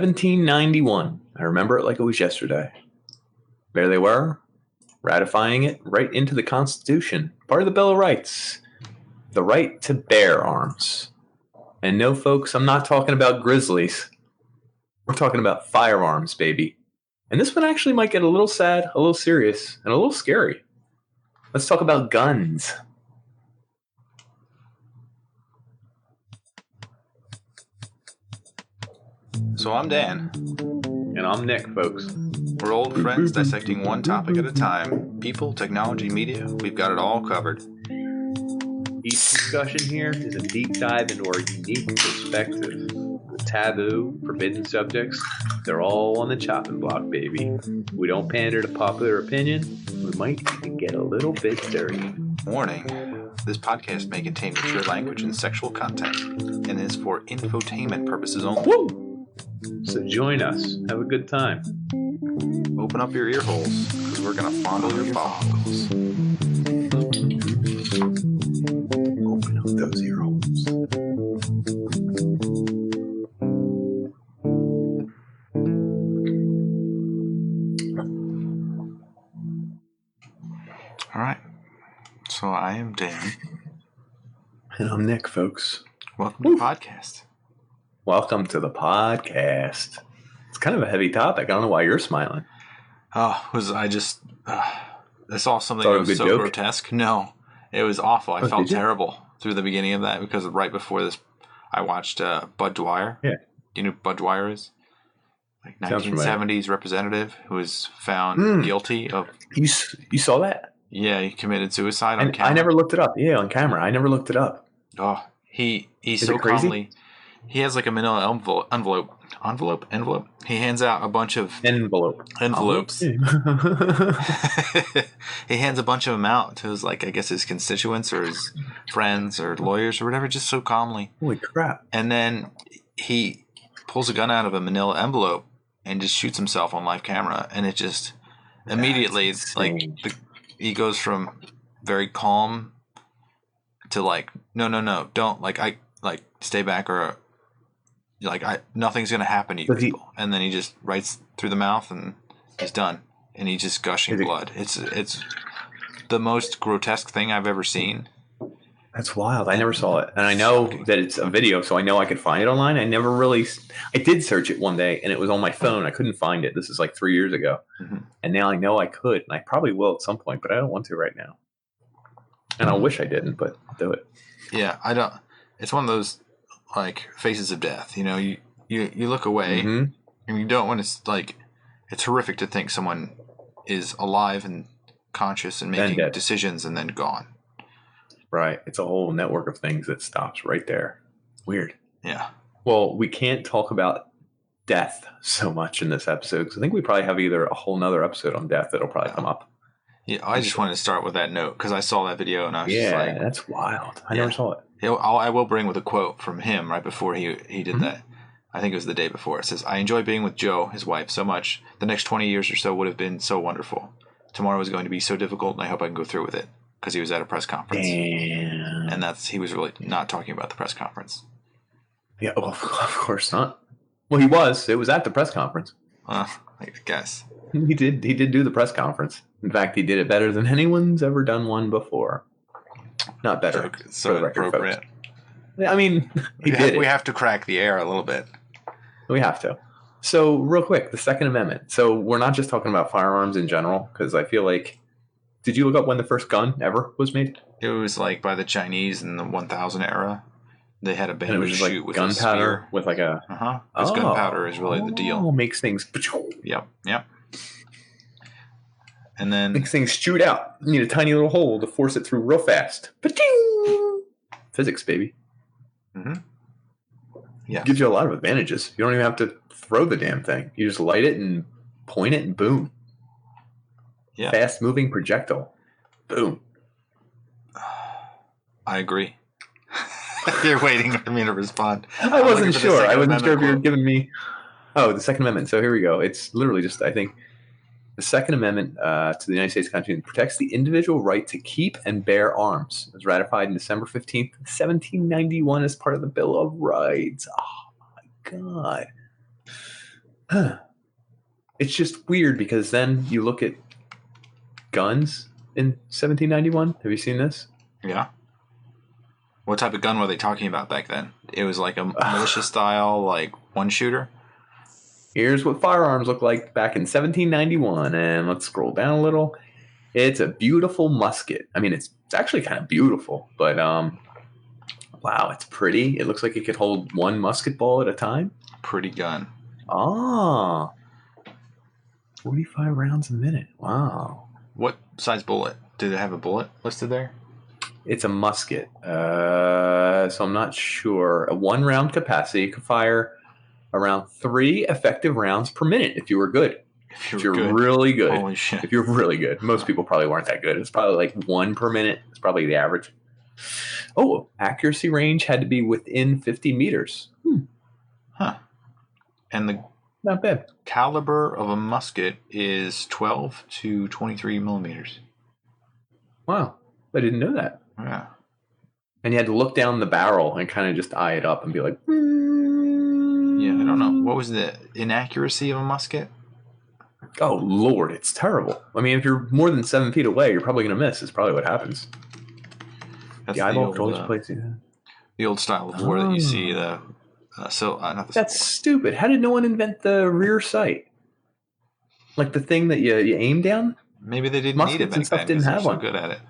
1791. I remember it like it was yesterday. There they were, ratifying it right into the Constitution, part of the Bill of Rights, the right to bear arms. And no, folks, I'm not talking about grizzlies. We're talking about firearms, baby. And this one actually might get a little sad, a little serious, and a little scary. Let's talk about guns. So I'm Dan. And I'm Nick, folks. We're old friends dissecting one topic at a time. People, technology, media, we've got it all covered. Each discussion here is a deep dive into our unique perspective. The taboo, forbidden subjects, they're all on the chopping block, baby. We don't pander to popular opinion. We might even get a little bit dirty. Warning, this podcast may contain mature language and sexual content, and is for infotainment purposes only. Woo! So join us. Have a good time. Open up your ear holes, because we're going to fondle your balls. Open up those ear holes. All right. So I am Dan. And I'm Nick, folks. Welcome to the podcast. Welcome to the podcast. It's kind of a heavy topic. I don't know why you're smiling. I saw something that was so joke? grotesque. No, it was awful. I felt did you? terrible through the beginning of that because right before this, I watched Bud Dwyer. Yeah. Do you know who Bud Dwyer is? Like Sounds 1970s representative who was found guilty of. You saw that? Yeah, he committed suicide on And camera. I never looked it up. Yeah, on camera. I never looked it up. Oh, he's Is so it crazy? calmly. He has like a manila envelope. He hands out a bunch of envelopes. He hands a bunch of them out to his, like, I guess his constituents or his friends or lawyers or whatever, just so calmly. Holy crap. And then he pulls a gun out of a manila envelope and just shoots himself on live camera. And it just immediately, it's like, he goes from very calm to like, no, don't, stay back, or nothing's going to happen to you people. And then he just writes through the mouth and he's done. And he's just gushing blood. It's the most grotesque thing I've ever seen. That's wild. I never saw it. And I know that it's a video, so I know I could find it online. I did search it one day, and it was on my phone. I couldn't find it. This is like 3 years ago. Mm-hmm. And now I know I could, and I probably will at some point, but I don't want to right now. And I wish I didn't, but I'll do it. Yeah, I don't. It's one of those, like, faces of death. You know, you look away, and you don't want to, like, it's horrific to think someone is alive and conscious and making decisions and then gone. Right. It's a whole network of things that stops right there. Weird. Yeah. Well, we can't talk about death so much in this episode, because I think we probably have either a whole nother episode on death that'll probably come up. Yeah, I just wanted to start with that note because I saw that video and I was just like... Yeah, that's wild. I never saw it. I will bring with a quote from him right before he did that. I think it was the day before. It says, "I enjoy being with Joe, his wife, so much. The next 20 years or so would have been so wonderful. Tomorrow is going to be so difficult, and I hope I can go through with it." Because he was at a press conference. Damn. And he was really not talking about the press conference. Yeah, well, of course not. Well, he was. It was at the press conference. I guess. He did do the press conference. In fact, he did it better than anyone's ever done one before. Not better. So appropriate. I mean, he did it. We have to crack the air a little bit. We have to. So, real quick, the Second Amendment. So, we're not just talking about firearms in general, because I feel like... Did you look up when the first gun ever was made? It was like by the Chinese in the 1000 era. They had a band and it was just shoot like with gunpowder with like a... Because gunpowder is really the deal. Oh, makes things... Yep. And then... Makes things shoot out. You need a tiny little hole to force it through real fast. Physics, baby. Mm-hmm. Yeah. Gives you a lot of advantages. You don't even have to throw the damn thing. You just light it and point it and boom. Yeah. Fast-moving projectile. Boom. I agree. You're waiting for me to respond. I wasn't sure. I wasn't sure if you were giving me... Oh, the Second Amendment. So here we go. It's literally just, I think, the Second Amendment to the United States Constitution protects the individual right to keep and bear arms. It was ratified on December 15th, 1791 as part of the Bill of Rights. Oh, my God. It's just weird because then you look at guns in 1791. Have you seen this? Yeah. What type of gun were they talking about back then? It was like a militia style, like one shooter. Here's what firearms looked like back in 1791, and let's scroll down a little. It's a beautiful musket. I mean, it's actually kind of beautiful, but wow, it's pretty. It looks like it could hold one musket ball at a time. Pretty gun. 45 rounds a minute. Wow. What size bullet? Do they have a bullet listed there? It's a musket, so I'm not sure. A 1 round capacity could fire around 3 effective rounds per minute if you were good. If you're good. Really good. Holy shit. If you're really good. Most people probably weren't that good. It's probably like 1 per minute. It's probably the average. Oh, accuracy range had to be within 50 meters. Huh. And the not bad caliber of a musket is 12 to 23 millimeters. Wow. I didn't know that. Yeah. And you had to look down the barrel and kind of just eye it up and be like, yeah, I don't know. What was the inaccuracy of a musket? Oh, Lord, it's terrible. I mean, if you're more than 7 feet away, you're probably going to miss. Is probably what happens. That's the eyeball controls your place. The old style of war that you see. That's stupid. How did no one invent the rear sight? Like the thing that you aim down? Maybe they didn't Muskets need it back and stuff then. didn't have one. So good at it.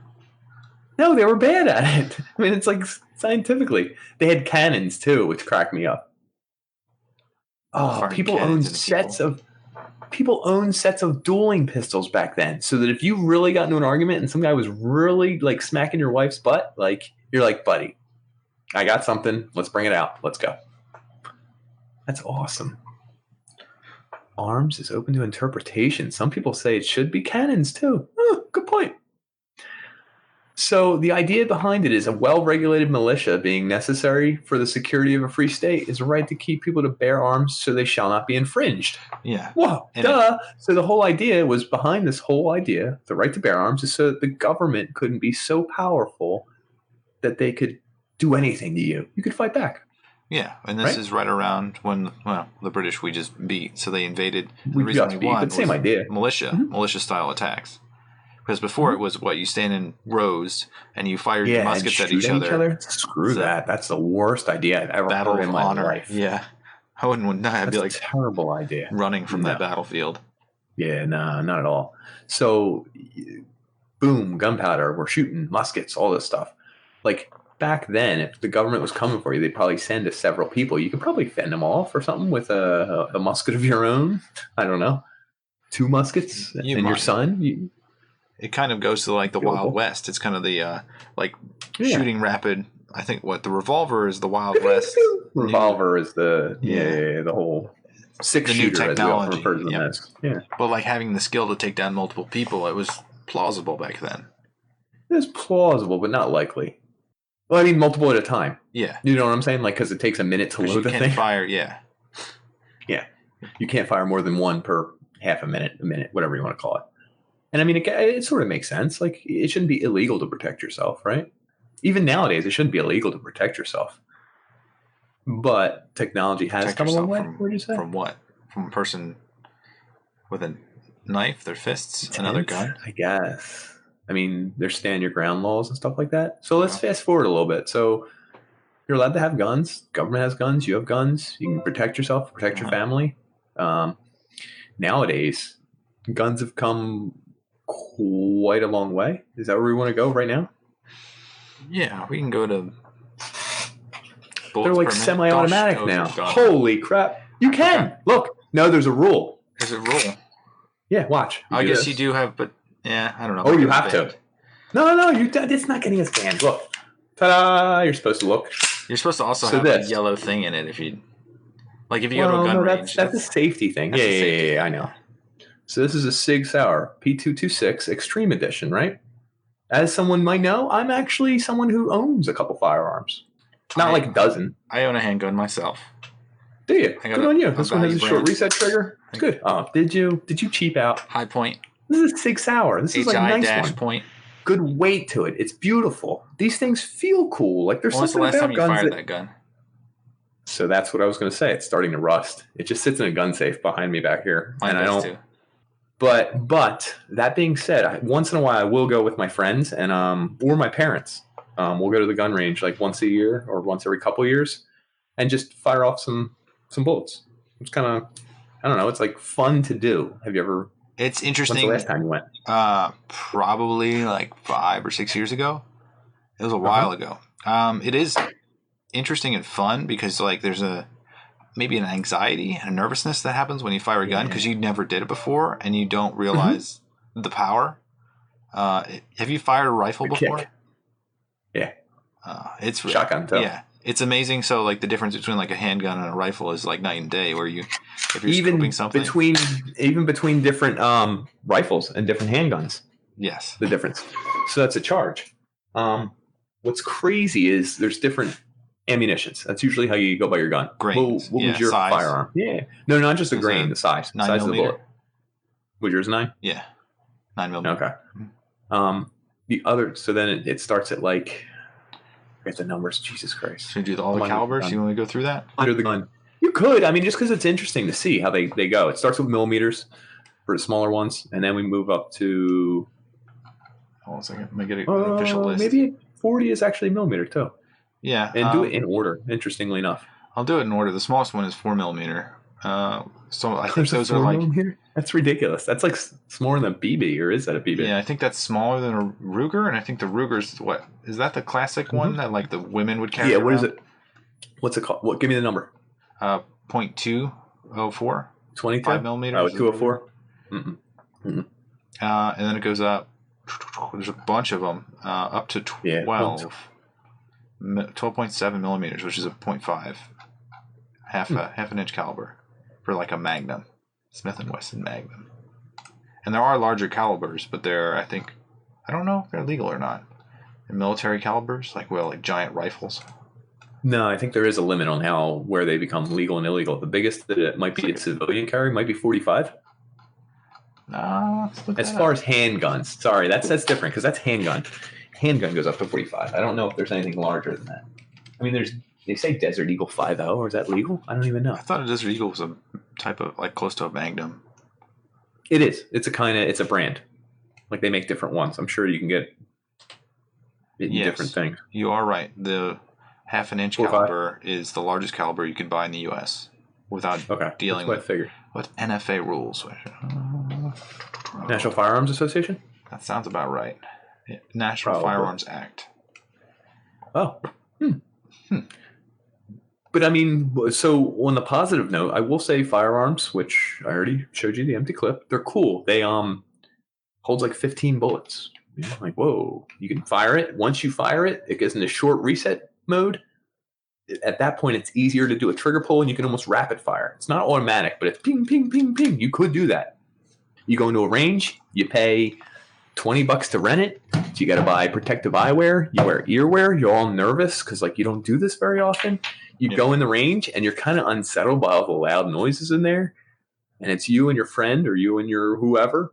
No, they were bad at it. I mean, it's like scientifically. They had cannons too, which cracked me up. Oh, people owned sets of dueling pistols back then, so that if you really got into an argument and some guy was really like smacking your wife's butt, like you're like, buddy, I got something. Let's bring it out. Let's go. That's awesome. Arms is open to interpretation. Some people say it should be cannons too. Oh, good point. So the idea behind it is a well-regulated militia being necessary for the security of a free state is a right to keep people to bear arms so they shall not be infringed. Yeah. Whoa, duh. So the whole idea was behind this whole idea, the right to bear arms, is so that the government couldn't be so powerful that they could do anything to you. You could fight back. Yeah, and this is right around when, the British we just beat, so they invaded. We just beat, but same idea. Militia-style attacks. Because before it was you stand in rows and you fired your muskets at each other. Screw that. That's the worst idea I've ever heard in my life. Yeah. I wouldn't. I'd be like, terrible idea. Running from that battlefield. Yeah, no, not at all. So, boom, gunpowder, we're shooting muskets, all this stuff. Like, back then, if the government was coming for you, they'd probably send to several people. You could probably fend them off or something with a musket of your own. I don't know. 2 muskets and your son. It kind of goes to like the Wild West. It's kind of the shooting rapid. I think the revolver is the Wild West. Revolver is the whole 6-shooter technology. As we refer to them as. Yeah. But like having the skill to take down multiple people, it was plausible back then. It was plausible, but not likely. Well, I mean, multiple at a time. Yeah. You know what I'm saying? Like, because it takes a minute to load the thing. Fire, yeah. Yeah. You can't fire more than one per half a minute, whatever you want to call it. And I mean, it sort of makes sense. Like, it shouldn't be illegal to protect yourself, right? Even nowadays, it shouldn't be illegal to protect yourself. But technology has come a long way. What did you say? From what? From a person with a knife, their fists, another gun? I guess. I mean, there's stand your ground laws and stuff like that. So let's fast forward a little bit. So you're allowed to have guns. Government has guns. You have guns. You can protect yourself, protect your family. Nowadays, guns have come quite a long way. Is that where we want to go right now? Yeah, we can go to... They're like semi-automatic now. Holy crap. You can. Look. No, there's a rule. There's a rule. Yeah, watch. I guess you do have, but yeah, I don't know. Oh, you have to. No, it's not getting us banned. Look. Ta-da. You're supposed to look. You're supposed to also have a yellow thing in it if you go to a gun range. That's a safety thing. Yeah, I know. So this is a Sig Sauer P226 Extreme Edition, right? As someone might know, I'm actually someone who owns a couple firearms. Not like a dozen. I own a handgun myself. Do you? Good on you. This one has a short reset trigger. It's good. Oh, did you cheap out? High Point. This is Sig Sauer. This is like a nice one. Point. Good weight to it. It's beautiful. These things feel cool. Like there's something about guns. When was the last time you fired that gun? So that's what I was going to say. It's starting to rust. It just sits in a gun safe behind me back here. Mine and does too. But that being said, once in a while I will go with my friends and or my parents. We'll go to the gun range like once a year or once every couple of years and just fire off some bullets. It's kind of, I don't know. It's like fun to do. Have you ever? It's interesting. When's the last time you went? Probably like 5 or 6 years ago. It was a while ago. It is interesting and fun because like there's maybe an anxiety and a nervousness that happens when you fire a gun because you never did it before and you don't realize the power. Have you fired a rifle before? Kick. Yeah. It's shotgun too. Yeah. It's amazing. So like the difference between like a handgun and a rifle is like night and day. Where if you're even scoping something between different rifles and different handguns. Yes, the difference. So that's a charge. What's crazy is there's different ammunitions. That's usually how you go by your gun. Grains. What was your size. firearm? Yeah, no, not just the grain, the size. The size of the bullet. Was yours 9? Yeah, 9mm. Okay. The other. So then it starts at like. I forget the numbers. Jesus Christ. Should we do all the calibers? You want to go through that? Under the gun. You could. I mean, just because it's interesting to see how they go. It starts with millimeters for the smaller ones, and then we move up to. Hold on a second. Let me get an official list. Maybe 40 is actually millimeter too. Yeah. And do it in order, interestingly enough. I'll do it in order. The smallest one is 4mm. So I think those are like. Millimeter? That's ridiculous. That's like smaller than a BB, or is that a BB? Yeah, I think that's smaller than a Ruger, and I think the Ruger's what? Is that the classic one that like the women would carry? Yeah, what is it? What's it called? What? Give me the number. 0.204. 22? 5mm. Oh, 204? And then it goes up. There's a bunch of them. Up to 12. 12.7 millimeters, which is a 0.5. Half an inch caliber for like a magnum. Smith & Wesson Magnum. And there are larger calibers, but I don't know if they're legal or not. And military calibers, like giant rifles. No, I think there is a limit on where they become legal and illegal. The biggest that it might be a civilian carry might be 45. As far as handguns, sorry, that's different because that's handgun. Handgun goes up to 45. I don't know if there's anything larger than that. I mean, they say Desert Eagle 5.0, or is that legal? I don't even know. I thought a Desert Eagle was a type of like close to a Magnum. It is. It's a brand. Like they make different ones. I'm sure you can get different things. You are right. The half an inch caliber is the largest caliber you can buy in the U.S. without dealing with NFA rules. National Firearms Association? That sounds about right. National Firearms Act. Oh. But I mean, so on the positive note, I will say firearms, which I already showed you the empty clip, they're cool. They holds like 15 bullets. You know, like, whoa, you can fire it. Once you fire it, it goes into short reset mode. At that point, it's easier to do a trigger pull and you can almost rapid fire. It's not automatic, but it's ping, ping, ping, ping. You could do that. You go into a range, you pay $20 to rent it. So you got to buy protective eyewear. You wear earwear. You're all nervous because like you don't do this very often. You go in the range and you're kind of unsettled by all the loud noises in there. And it's you and your friend or you and your whoever.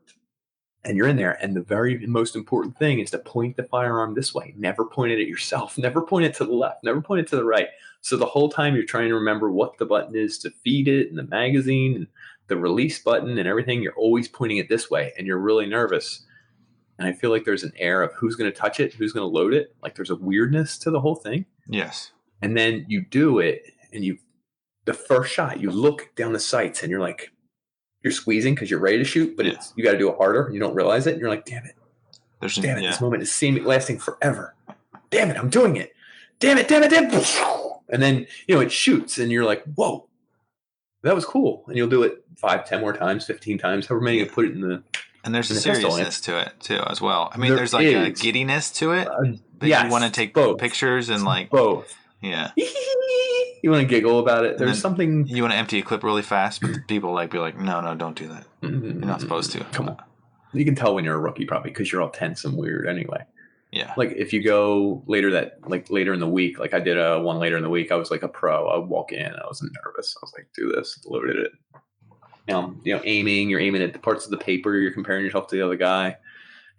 And you're in there. And the very most important thing is to point the firearm this way. Never point it at yourself. Never point it to the left. Never point it to the right. So the whole time you're trying to remember what the button is to feed it and the magazine and the release button and everything. You're always pointing it this way. And you're really nervous. And I feel like there's an air of who's going to touch it, who's going to load it. Like there's a weirdness to the whole thing. Yes. And then you do it, and the first shot, you look down the sights, and you're like, you're squeezing because you're ready to shoot, but you got to do it harder. And you don't realize it. And you're like, damn it. This moment is lasting forever. Damn it, I'm doing it. Damn it. And then, it shoots, and you're like, whoa, that was cool. And you'll do it 5, 10 more times, 15 times, however many you put it in the. And there's a seriousness to it too, as well. I mean, there's like a giddiness to it. You want to take pictures and like both. Yeah. You want to giggle about it. There's something. You want to empty a clip really fast, but people be like, no, don't do that. You're not supposed to. Come on. You can tell when you're a rookie probably because you're all tense and weird anyway. Yeah. Like if you go later in the week, like I did one later in the week, I was like a pro. I would walk in, I was nervous. I was like, do this, loaded it. You're aiming at the parts of the paper. You're comparing yourself to the other guy.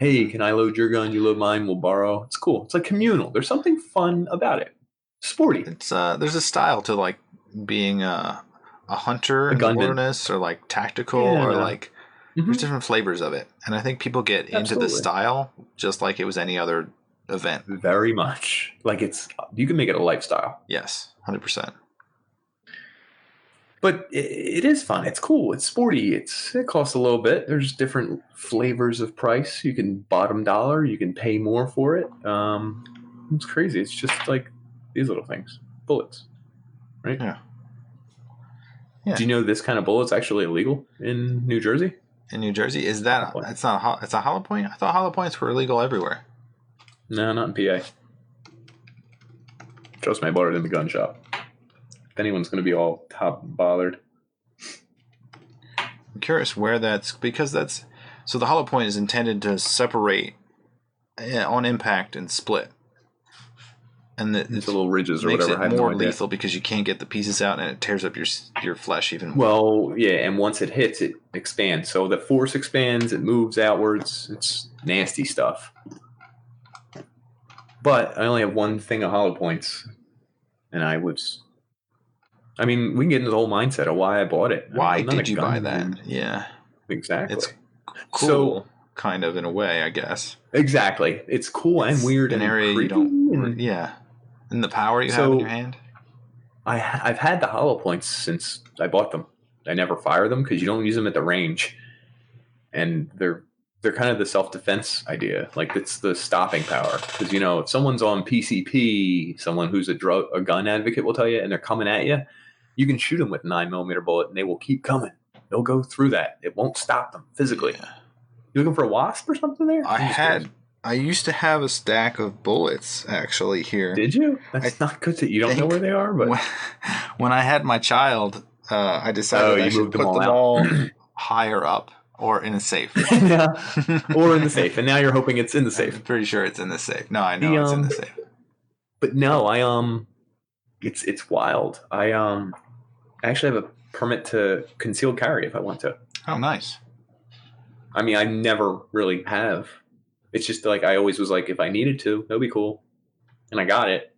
Hey, can I load your gun? You load mine. We'll borrow. It's cool. It's like communal. There's something fun about it. Sporty. It's there's a style to like being a hunter A in the gunman. wilderness, or like tactical, or Yeah. like there's different flavors of it. And I think people get into the Absolutely. style just like it was any other event. Very much. Like you can make it a lifestyle. Yes, 100%. But it is fun. It's cool. It's sporty. It costs a little bit. There's different flavors of price. You can bottom dollar. You can pay more for it. It's crazy. It's just like these little things. Bullets, right? Yeah. Do you know this kind of bullet's actually illegal in New Jersey? In New Jersey, it's not it's a hollow point. I thought hollow points were illegal everywhere. No, not in PA. Trust me, I bought it in the gun shop. If anyone's going to be all top bothered. I'm curious where because so the hollow point is intended to separate on impact and split. And it's little ridges or makes whatever. It more lethal because you can't get the pieces out, and it tears up your flesh even more. Well, yeah, and once it hits, it expands. So the force expands, it moves outwards. It's nasty stuff. But I only have one thing of hollow points, and we can get into the whole mindset of why I bought it. Why did you buy that? Yeah, exactly. It's cool, kind of in a way, I guess. Exactly, it's cool and weird an and area creepy you don't. Yeah, and the power you have in your hand. I've had the hollow points since I bought them. I never fire them because you don't use them at the range, and they're kind of the self-defense idea. Like, it's the stopping power. Because, if someone's on PCP, someone who's a gun advocate will tell you, and they're coming at you, you can shoot them with a 9mm bullet, and they will keep coming. They'll go through that. It won't stop them physically. Yeah. You looking for a wasp or something there? I used to have a stack of bullets, actually, here. Did you? That's not good that you don't know where they are, but... When I had my child, I decided I should put them all higher up. Or in a safe. Yeah. Or in the safe. And now you're hoping it's in the safe. I'm pretty sure it's in the safe. No, I know it's in the safe. But no, it's wild. I actually have a permit to concealed carry if I want to. Oh, nice. I mean, I never really have. It's just like I always was like, if I needed to, that'd be cool. And I got it.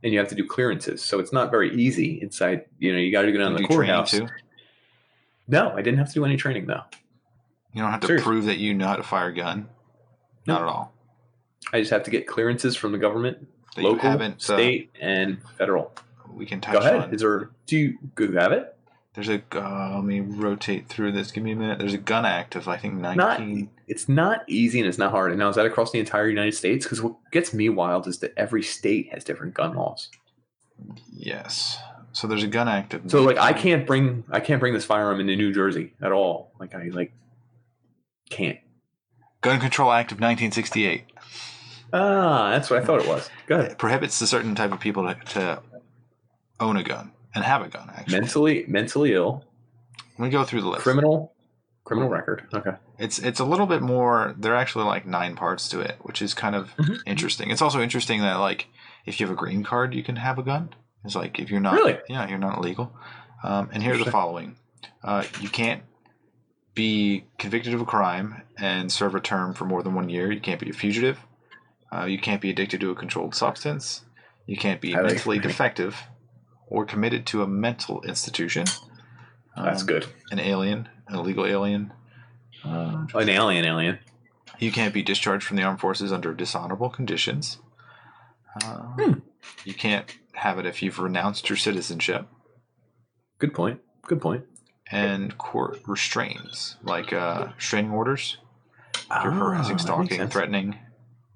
And you have to do clearances. So it's not very easy inside. You got to go down to the courthouse. Too? No, I didn't have to do any training, though. You don't have to prove that you know how to fire a gun. Not at all. I just have to get clearances from the government, local, state, and federal. We can touch on. Go ahead. Do you have it? There's let me rotate through this. Give me a minute. There's a gun act of, I think, 19. It's not easy and it's not hard. And now, is that across the entire United States? Because what gets me wild is that every state has different gun laws. Yes. So there's a gun act of 19. So, like, I can't bring this firearm into New Jersey at all. Like, I can't. Gun Control Act of 1968. That's what I thought it was. Go ahead. It prohibits a certain type of people to own a gun and have a gun, actually. Mentally ill. Let me go through the list. Criminal record. Okay. It's a little bit more. There are actually like 9 parts to it, which is kind of interesting. It's also interesting that, like, if you have a green card, you can have a gun. It's like, if you're not, really? Yeah, you're not illegal. And here's the following: you can't be convicted of a crime and serve a term for more than 1 year. You can't be a fugitive. You can't be addicted to a controlled substance. You can't be mentally defective or committed to a mental institution. That's good. An alien, an illegal alien. An alien. You can't be discharged from the armed forces under dishonorable conditions. You can't have it if you've renounced your citizenship. Good point. And court restraints, like restraining orders. If you're harassing, stalking, threatening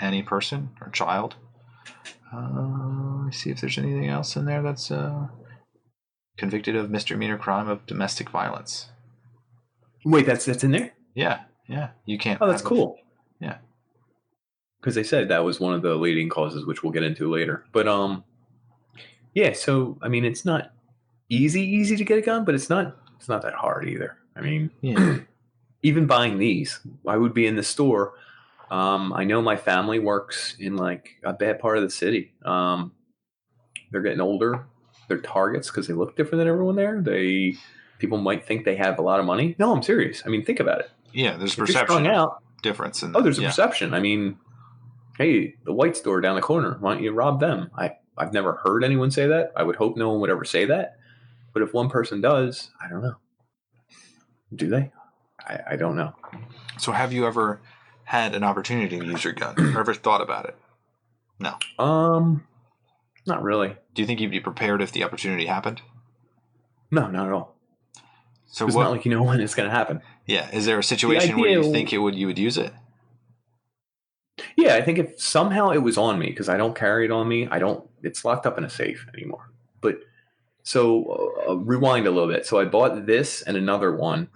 any person or child. Let me see if there's anything else in there that's convicted of misdemeanor crime of domestic violence. Wait, that's in there? Yeah. You can't. Oh, that's cool. Yeah. Because they said that was one of the leading causes, which we'll get into later. But yeah. So I mean, it's not easy to get a gun, but it's not that hard either. I mean, even buying these, I would be in the store. I know my family works in like a bad part of the city. They're getting older. They're targets because they look different than everyone there. People might think they have a lot of money. No, I'm serious. I mean, think about it. Yeah, there's perception difference. There's a perception. I mean, hey, the white store down the corner, why don't you rob them? I've never heard anyone say that. I would hope no one would ever say that. But if one person does, I don't know. Do they? I don't know. So have you ever had an opportunity to use your gun or ever thought about it? No. Not really. Do you think you'd be prepared if the opportunity happened? No, not at all. So it's not like you know when it's going to happen. Yeah. Is there a situation where you think you would use it? Yeah, I think if somehow it was on me, because I don't carry it on me, it's locked up in a safe anymore. But so rewind a little bit. So I bought this and another one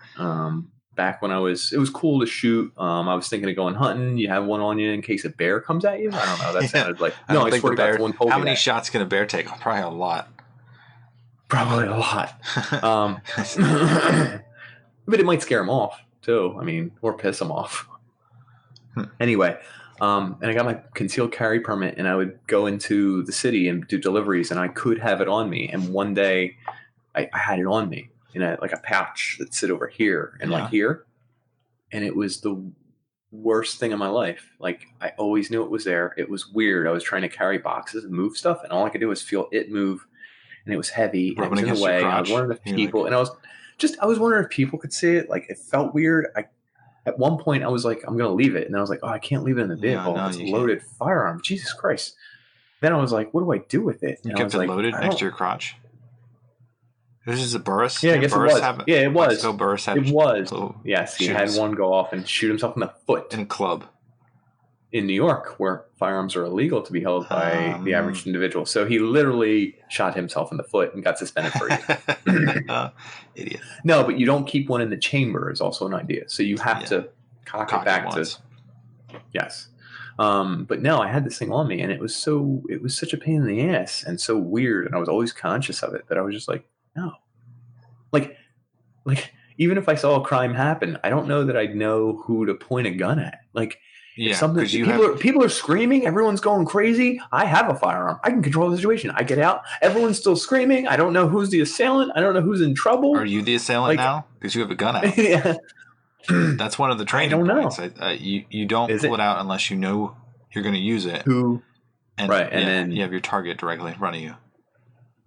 back when it was cool to shoot. I was thinking of going hunting. You have one on you in case a bear comes at you. I don't know. That sounded like, no, I swear to God, someone told me how many shots can a bear take? Probably a lot. Probably a lot. But it might scare them off too. I mean, or piss them off. Anyway, and I got my concealed carry permit, and I would go into the city and do deliveries, and I could have it on me. And one day, I had it on me in a pouch that sit over here and like here, and it was the worst thing in my life. Like, I always knew it was there. It was weird. I was trying to carry boxes and move stuff, and all I could do was feel it move, and it was heavy, and it was in the way. I was wondering if people, and I was wondering if people could see it. Like, it felt weird. At one point, I was like, I'm going to leave it. And I was like, oh, I can't leave it in the vehicle. It's a loaded firearm. Jesus Christ. Then I was like, what do I do with it? You kept it loaded next to your crotch? This is a Burris? Yeah, I guess Burris it was. Yeah, it was. Burris had it was. Yes, he had one go off and shoot himself in the foot. In a club. In New York, where firearms are illegal to be held by the average individual. So he literally shot himself in the foot and got suspended for it. Idiot. No, but you don't keep one in the chamber is also an idea. So you have to cock it back to. Yes. But no, I had this thing on me, and it was such a pain in the ass and so weird, and I was always conscious of it that I was just like, no. Like even if I saw a crime happen, I don't know that I'd know who to point a gun at. Like, people are screaming, everyone's going crazy. I have a firearm. I can control the situation. I get out. Everyone's still screaming. I don't know who's the assailant. I don't know who's in trouble. Are you the assailant now? Because you have a gun out. Yeah. That's one of the training points. You don't pull it out unless you know you're going to use it. And then you have your target directly in front of you.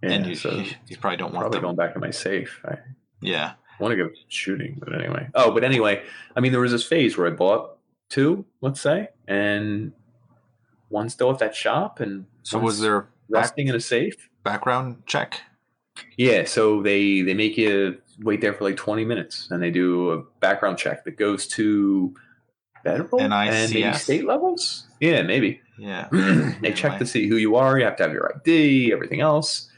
Yeah, and you probably don't want them. Going back to my safe. I want to go shooting, but anyway. I mean, there was this phase where I bought 2, let's say, and one still at that shop, and so was there resting in a safe? Background check? Yeah, so they make you wait there for like 20 minutes, and they do a background check that goes to federal and maybe state levels. Yeah, maybe. Yeah. They check to see who you are. You have to have your ID, everything else.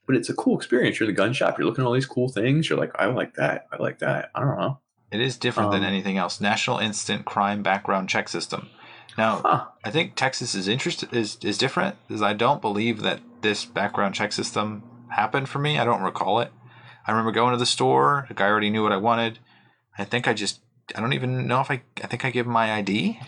But it's a cool experience. You're in the gun shop. You're looking at all these cool things. You're like, I like that. I like that. I don't know. It is different than anything else. National Instant Crime Background Check System. Now, I think Texas is different, because I don't believe that this background check system happened for me. I don't recall it. I remember going to the store. The guy already knew what I wanted. I think I don't even know if I think I gave him my ID.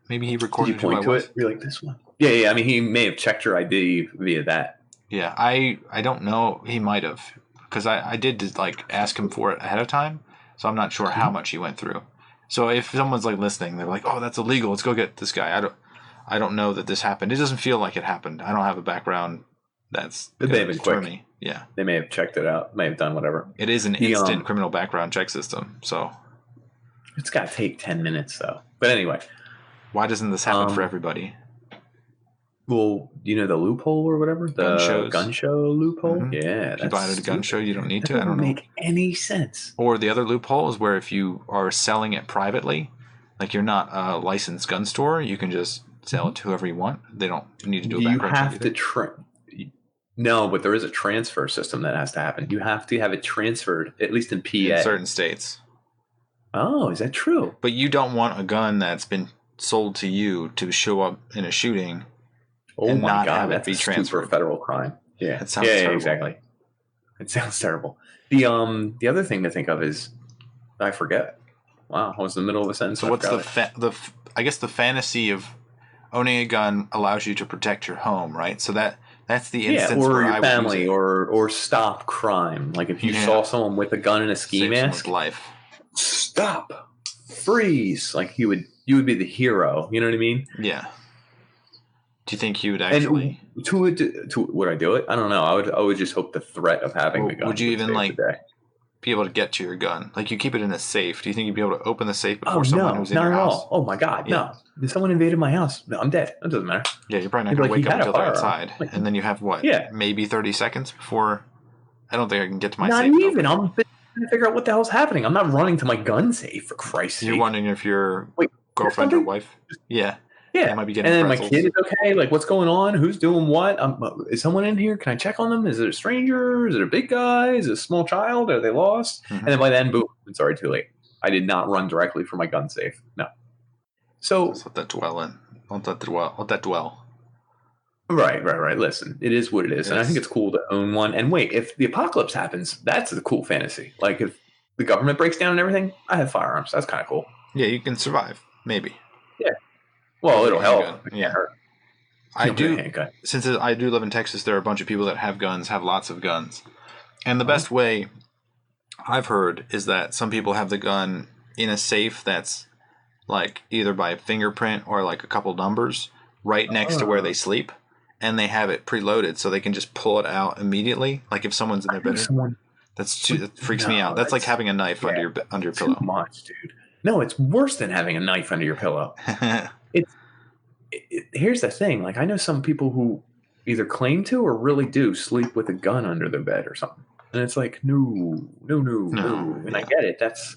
Maybe he recorded who I was. Did you point to it? You're like, this one? Yeah. I mean, he may have checked your ID via that. Yeah, I don't know. He might have, because I did ask him for it ahead of time, so I'm not sure how much he went through. So if someone's listening, they're like, "Oh, that's illegal. Let's go get this guy." I don't know that this happened. It doesn't feel like it happened. I don't have a background that's they may have been quick. Me. Yeah, they may have checked it out. May have done whatever. It is an instant criminal background check system, so it's got to take 10 minutes though. But anyway, why doesn't this happen for everybody? Well, you know the loophole or whatever? The gun show loophole? Mm-hmm. Yeah. If you buy it at a gun show, you don't need to. I don't know. Make any sense. Or the other loophole is where if you are selling it privately, like you're not a licensed gun store, you can just sell it to whoever you want. They don't need to do a background check. You have to No, but there is a transfer system that has to happen. You have to have it transferred, at least in PA. In certain states. Oh, is that true? But you don't want a gun that's been sold to you to show up in a shooting. Oh my God, that's a super federal crime. Yeah, it sounds terrible. Exactly. It sounds terrible. The other thing to think of is, I forget. Wow, I was in the middle of a sentence. So what's I guess the fantasy of owning a gun allows you to protect your home, right? So that's the instance or where your family, or stop crime. Like if you saw someone with a gun and a ski mask, life. Stop, freeze! Like you would be the hero. You know what I mean? Yeah. Do you think he would actually? And would I do it? I don't know. I would just hope the threat of having the gun would you even save like the day. be able to get to your gun? Like you keep it in a safe. Do you think you'd be able to open the safe before Oh someone no, who's in not your at house? all. Oh my god, Yeah. no! If someone invaded my house, no, I'm dead. That doesn't matter. Yeah, you're probably not They'd going be to like, wake "He up had a until they're firearm." outside, Like, and then you have what? yeah, Maybe 30 seconds before. I don't think I can get to my not safe. even. I'm trying to figure out what the hell's happening. I'm not running to my gun safe for Christ's sake. You're wondering if your Wait, girlfriend or wife? Yeah. Yeah, They might be and getting then pretzels. my kid is okay. Like, what's going on? Who's doing what? Is someone in here? Can I check on them? Is it a stranger? Is it a big guy? Is it a small child? Are they lost? Mhm. And then by then, boom! It's already too late. I did not run directly for my gun safe. No. So Let's let that dwell in. Let that dwell. right. Listen, it is what it is, and I Yes. think it's cool to own one. And wait, if the apocalypse happens, that's a cool fantasy. Like if the government breaks down and everything, I have firearms. That's kind of cool. Yeah, you can survive. Maybe. Yeah. Well, With it'll a help. handgun. It Yeah. can't hurt. I Don't get a do. handgun. Since I do live in Texas, there are a bunch of people that have guns, have lots of guns, and the best way I've heard is that some people have the gun in a safe that's like either by fingerprint or like a couple numbers right next to where they sleep, and they have it preloaded so they can just pull it out immediately. Like if someone's in their bedroom, that freaks me out. That's like having a knife under your pillow. Too much, dude. No, it's worse than having a knife under your pillow. Here's the thing. Like I know some people who either claim to or really do sleep with a gun under their bed or something, and it's like no. And I get it. That's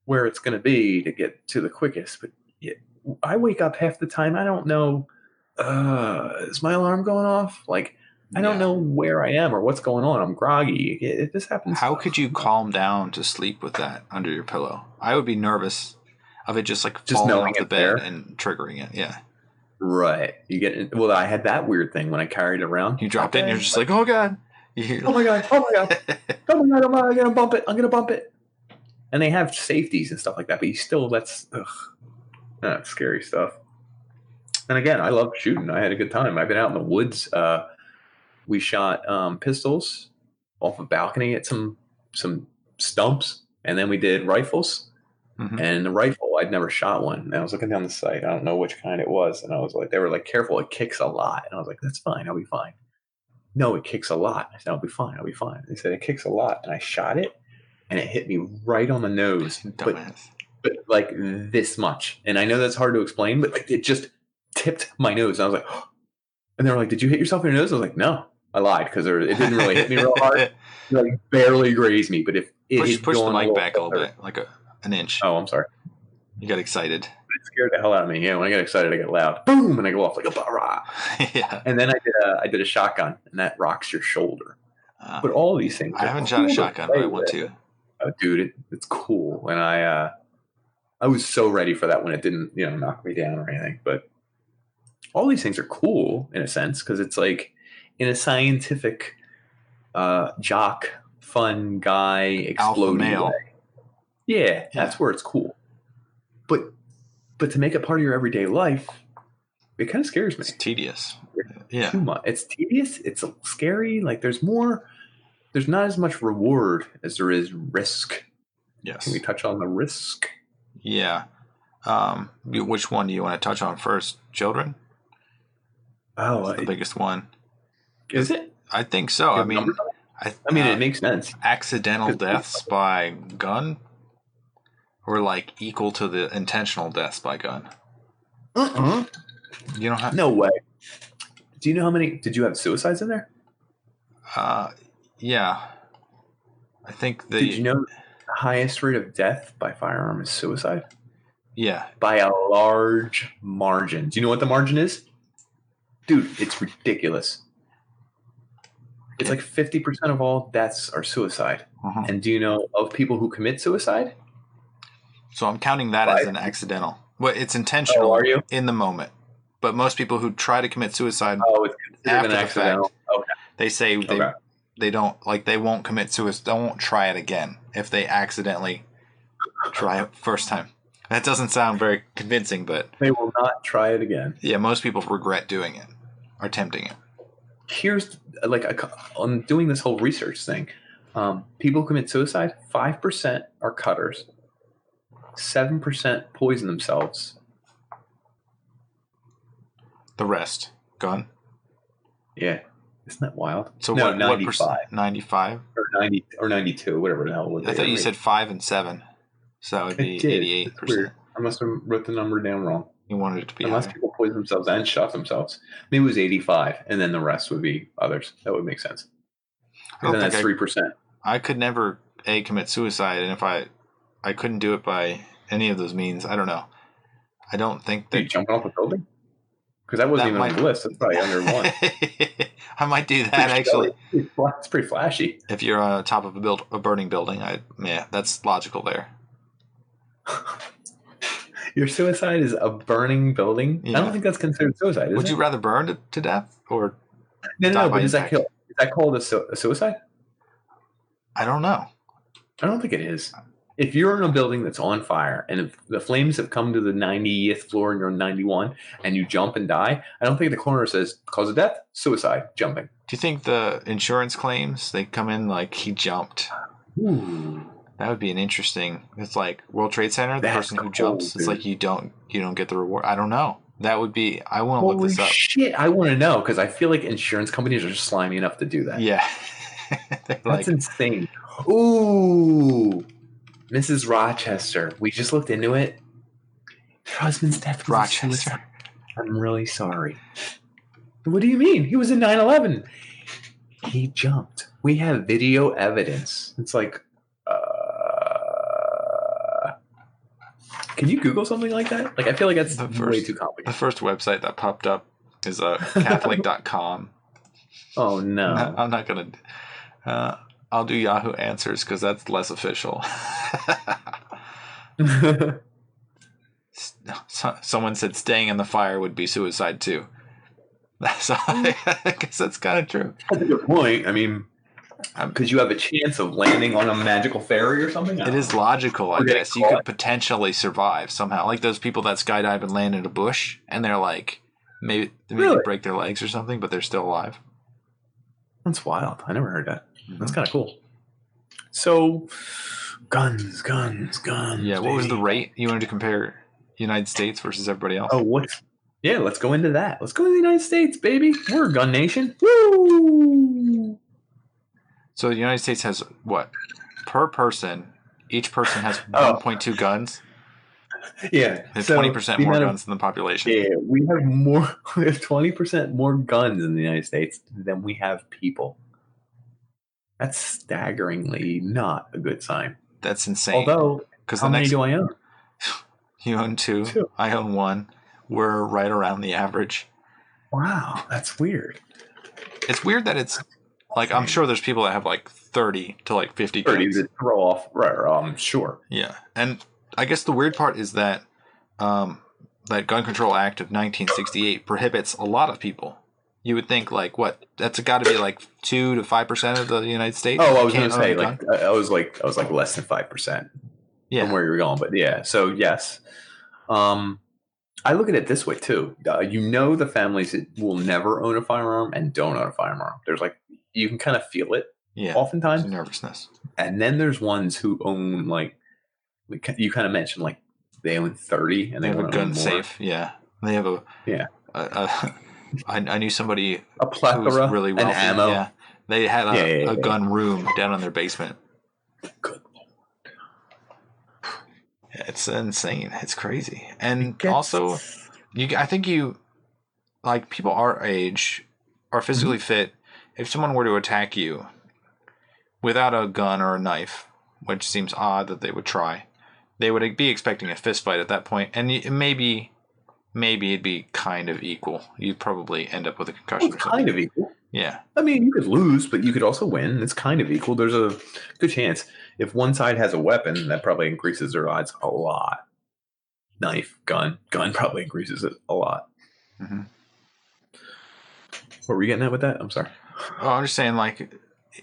where it's going to be to get to the quickest. But I wake up half the time. I don't know. Is my alarm going off? Like I don't know where I am or what's going on. I'm groggy. This happens. How could you calm down to sleep with that under your pillow? I would be nervous of it just falling off the bed and triggering it. Yeah. Right. You get well. I had that weird thing when I carried it around. You dropped it and you're just like, oh god. Oh my god. I'm gonna bump it. And they have safeties and stuff like that, but you still that's scary stuff. And again, I love shooting. I had a good time. I've been out in the woods. We shot pistols off a balcony at some stumps, and then we did rifles. Mm-hmm. And the rifle, I'd never shot one. And I was looking down the sight. I don't know which kind it was. And I was like, they were like, careful, it kicks a lot. And I was like, that's fine. I'll be fine. No, it kicks a lot. I said, I'll be fine. They said, it kicks a lot. And I shot it, and it hit me right on the nose. But like this much. And I know that's hard to explain, but like it just tipped my nose. And I was like, oh. And they were like, did you hit yourself in your nose? I was like, no. I lied because it didn't really hit me real hard. It like barely grazed me. But if it push the mic back a little bit, like an inch. Oh, I'm sorry. You got excited. It scared the hell out of me. Yeah, when I get excited, I get loud. Boom, and I go off like a barrah. Yeah. And then I did a shotgun, and that rocks your shoulder. But all these things. I haven't shot a shotgun, but I want to. Oh, dude, it's cool. And I was so ready for that when it didn't, knock me down or anything. But all these things are cool in a sense because it's like in a scientific, jock, fun guy, exploding way. Yeah, that's where it's cool. But to make it part of your everyday life, it kind of scares me. It's tedious. Yeah. Too much. It's tedious. It's scary. Like there's not as much reward as there is risk. Yes. Can we touch on the risk? Yeah. Which one do you want to touch on first? Children? Oh, the biggest one. Is it? I think so. I mean, it makes sense. Accidental deaths by gun were like equal to the intentional deaths by gun. You don't have. No way. Do you know how many? Did you have suicides in there? Yeah. I think Did you know the highest rate of death by firearm is suicide? Yeah. By a large margin. Do you know what the margin is? Dude, it's ridiculous. It's like 50% of all deaths are suicide. Uh-huh. And do you know of people who commit suicide? So I'm counting that as an accidental. Well, it's intentional in the moment. But most people who try to commit suicide it's after the fact, they say they don't, like they won't commit suicide. They won't try it again if they accidentally try it first time. That doesn't sound very convincing, but they will not try it again. Yeah, most people regret doing it or attempting it. Here's on doing this whole research thing. People who commit suicide, 5% are cutters, 7% poison themselves. The rest. gun. Yeah. Isn't that wild? So no, what 95. 95? Or 90 or 92, whatever the hell. I thought you said 5 and 7. So that would be 88%. That's weird. I must have wrote the number down wrong. You wanted it to be Unless higher. people poison themselves and shot themselves. Maybe it was 85, and then the rest would be others. That would make sense. And then that's 3%. I could never, commit suicide, and if I couldn't do it by any of those means, I don't know. I don't think that... Are you jumping off a building? Because that wasn't even on the list. That's probably under one. I might do that, actually. It's pretty flashy. If you're on top of a burning building, that's logical there. Your suicide is a burning building? Yeah. I don't think that's considered suicide, Would you rather burn to death or No, but is that called a suicide? I don't know. I don't think it is. If you're in a building that's on fire and if the flames have come to the 90th floor and you're on 91 and you jump and die, I don't think the coroner says cause of death, suicide, jumping. Do you think the insurance claims, they come in like he jumped? Ooh. That would be an interesting... It's like World Trade Center, the person who jumps, it's like you don't get the reward. I don't know. That would be... I want to look this up. Shit, I want to know because I feel like insurance companies are just slimy enough to do that. Yeah. That's insane. Ooh. Mrs. Rochester. We just looked into it. Her husband's death was suicide. I'm really sorry. What do you mean? He was in 9/11. He jumped. We have video evidence. It's like... Can you Google something like that? Like, I feel like that's way too complicated. The first website that popped up is Catholic.com. Oh, no. I'm not going to... I'll do Yahoo Answers because that's less official. Someone said staying in the fire would be suicide, too. So I guess that's kind of true. That's a good point. I mean... Because you have a chance of landing on a magical ferry or something? It is logical, I guess. You could potentially survive somehow. Like those people that skydive and land in a bush, and they're like, maybe break their legs or something, but they're still alive. That's wild. I never heard that. Mm-hmm. That's kind of cool. So, guns. Yeah, what was the rate? You wanted to compare United States versus everybody else? Oh, what? Yeah, let's go into that. Let's go to the United States, baby. We're a gun nation. Woo! So the United States has what? Per person, each person has 1.2 guns. Yeah. They have 20% more guns than the population. Yeah, we have 20% more guns in the United States than we have people. That's staggeringly not a good sign. That's insane. Although, how many do I own? You own 2. I own 1. We're right around the average. Wow, that's weird. It's weird that it's... Like, I'm sure there's people that have, like, 30 to, like, 50 guns. 30 to throw off. Right, sure. Yeah. And I guess the weird part is that that Gun Control Act of 1968 prohibits a lot of people. You would think, like, what? That's got to be, like, 2 to 5% of the United States? Oh, I was going to say, like, I was like less than 5% from where you were going. But, yeah, so, yes. I look at it this way, too. The families that will never own a firearm and don't own a firearm. There's, like, you can kind of feel it oftentimes. Nervousness. And then there's ones who own, like you kind of mentioned, like, they own 30 and they have a gun safe. Yeah. They have I knew somebody a plethora, who was really wealthy. An ammo. Yeah. They had a gun room down in their basement. Good. It's insane. It's crazy. And also, I think like, people our age are physically fit. If someone were to attack you without a gun or a knife, which seems odd that they would try, they would be expecting a fist fight at that point, and maybe it'd be kind of equal. You'd probably end up with a concussion. It's kind of equal. Yeah. I mean, you could lose, but you could also win. It's kind of equal. There's a good chance. If one side has a weapon, that probably increases their odds a lot. Knife, gun probably increases it a lot. Mm-hmm. What were you getting at with that? I'm sorry. Oh, I'm just saying, like,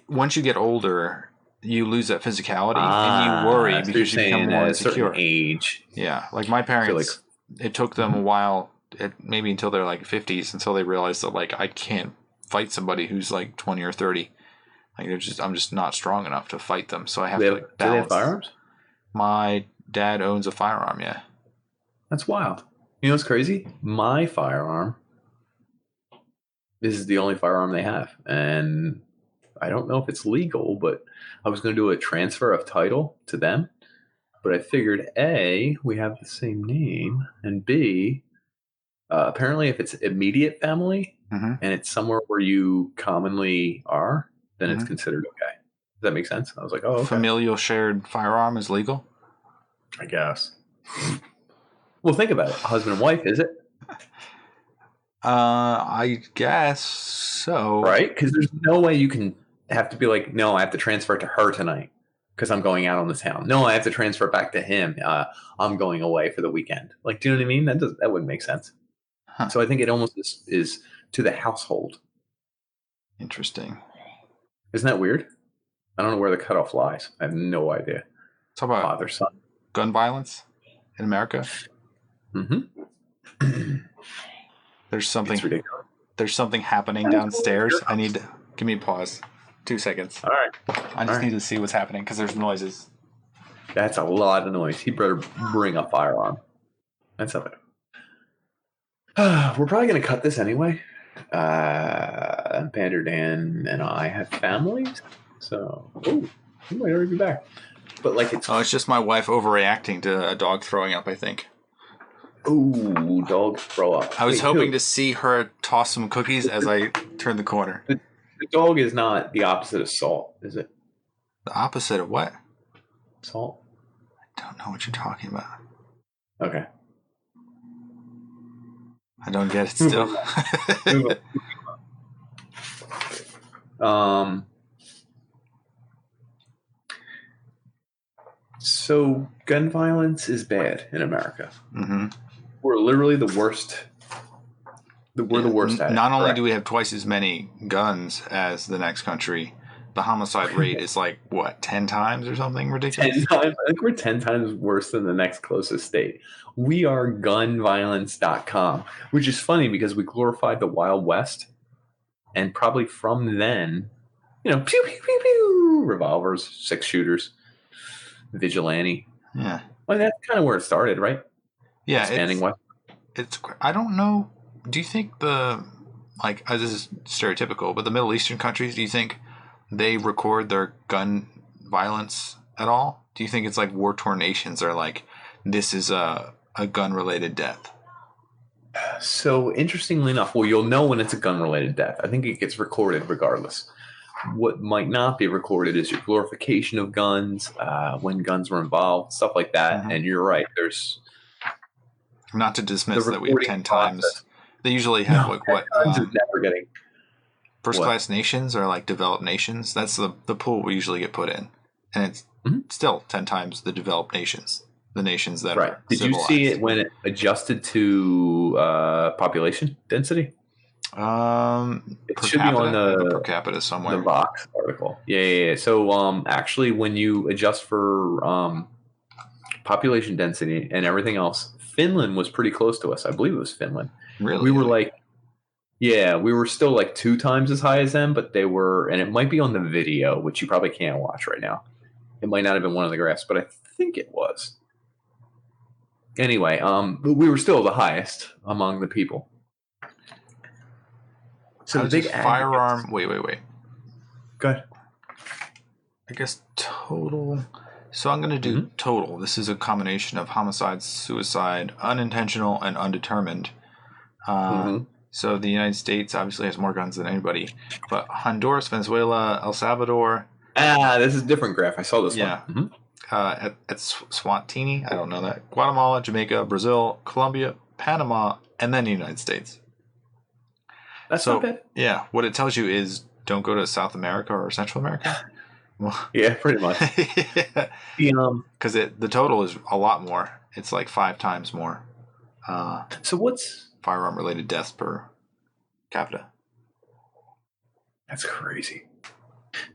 once you get older, you lose that physicality, and you worry because you become more insecure. Age. Yeah, like my parents, it took them a while, maybe until they're like 50s, until they realized that, like, I can't fight somebody who's like 20 or 30. Like, I'm just not strong enough to fight them, so I have to, like, balance. Do they have firearms? My dad owns a firearm. Yeah, that's wild. You know what's crazy? My firearm this is the only firearm they have. And I don't know if it's legal, but I was going to do a transfer of title to them. But I figured A, we have the same name, and B, apparently if it's immediate family Mm-hmm. and it's somewhere where you commonly are, then it's Mm-hmm. considered okay. Does that make sense? I was like, oh, okay. Familial shared firearm is legal? I guess. Well, think about it. Husband and wife, is it? I guess so. Right? Because there's no way you can have to be like, no, I have to transfer it to her tonight because I'm going out on the town. No, I have to transfer it back to him. I'm going away for the weekend. Like, do you know what I mean? That wouldn't make sense. Huh. So I think it almost is to the household. Interesting. Isn't that weird? I don't know where the cutoff lies. I have no idea. Talk about Father, son. gun violence in America. Mm-hmm. There's something. It's ridiculous. There's something happening downstairs. I need to give me a pause. 2 seconds. All right. I just need to see what's happening because there's noises. That's a lot of noise. He better bring a firearm. That's okay. We're probably going to cut this anyway. Pander Dan and I have families, so he might already be back. But like it's just my wife overreacting to a dog throwing up, I think. Ooh, dogs throw up. I was hoping to see her toss some cookies as I turn the corner. The dog is not the opposite of salt, is it? The opposite of what? Salt? I don't know what you're talking about. Okay. I don't get it still. So gun violence is bad in America. Mm-hmm. We're literally the worst. We're the worst at it. Not only do we have twice as many guns as the next country, the homicide rate is like, what, 10 times or something ridiculous? 10 times. I think we're 10 times worse than the next closest state. We are gunviolence.com, which is funny because we glorified the Wild West. And probably from then, pew, pew, pew, pew, revolvers, 6-shooters, vigilante. Yeah. Well, that's kind of where it started, right? Yeah. Expanding west. I don't know. Do you think this is stereotypical, but the Middle Eastern countries, do you think they record their gun violence at all? Do you think it's like war-torn nations are like, this is a gun-related death? So interestingly enough, well, you'll know when it's a gun-related death. I think it gets recorded regardless. What might not be recorded is your glorification of guns, when guns were involved, stuff like that. Mm-hmm. And you're right. There's not to dismiss that we have 10 times. They usually have never getting first-class nations or like developed nations. That's the pool we usually get put in, and it's still 10 times the developed nations, the nations that are Did civilized. You see it when it adjusted to population density? It should be on the per capita somewhere. The Vox article. Yeah. So actually, when you adjust for population density and everything else, Finland was pretty close to us. I believe it was Finland. Really? We were we were still like 2 times as high as them, but they were, and it might be on the video, which you probably can't watch right now. It might not have been one of the graphs, but I think it was. Anyway, but we were still the highest among the people. So the big firearm. Wait. Go ahead. I guess total. So I'm going to do total. This is a combination of homicide, suicide, unintentional, and undetermined. So the United States obviously has more guns than anybody, but Honduras, Venezuela, El Salvador. This is a different graph. I saw this one. Yeah. At Swatini, I don't know that. Guatemala, Jamaica, Brazil, Colombia, Panama, and then the United States. That's not bad. Yeah, what it tells you is don't go to South America or Central America. Well, yeah, pretty much. Because the total is a lot more. It's like 5 times more. So what's firearm-related deaths per capita? That's crazy.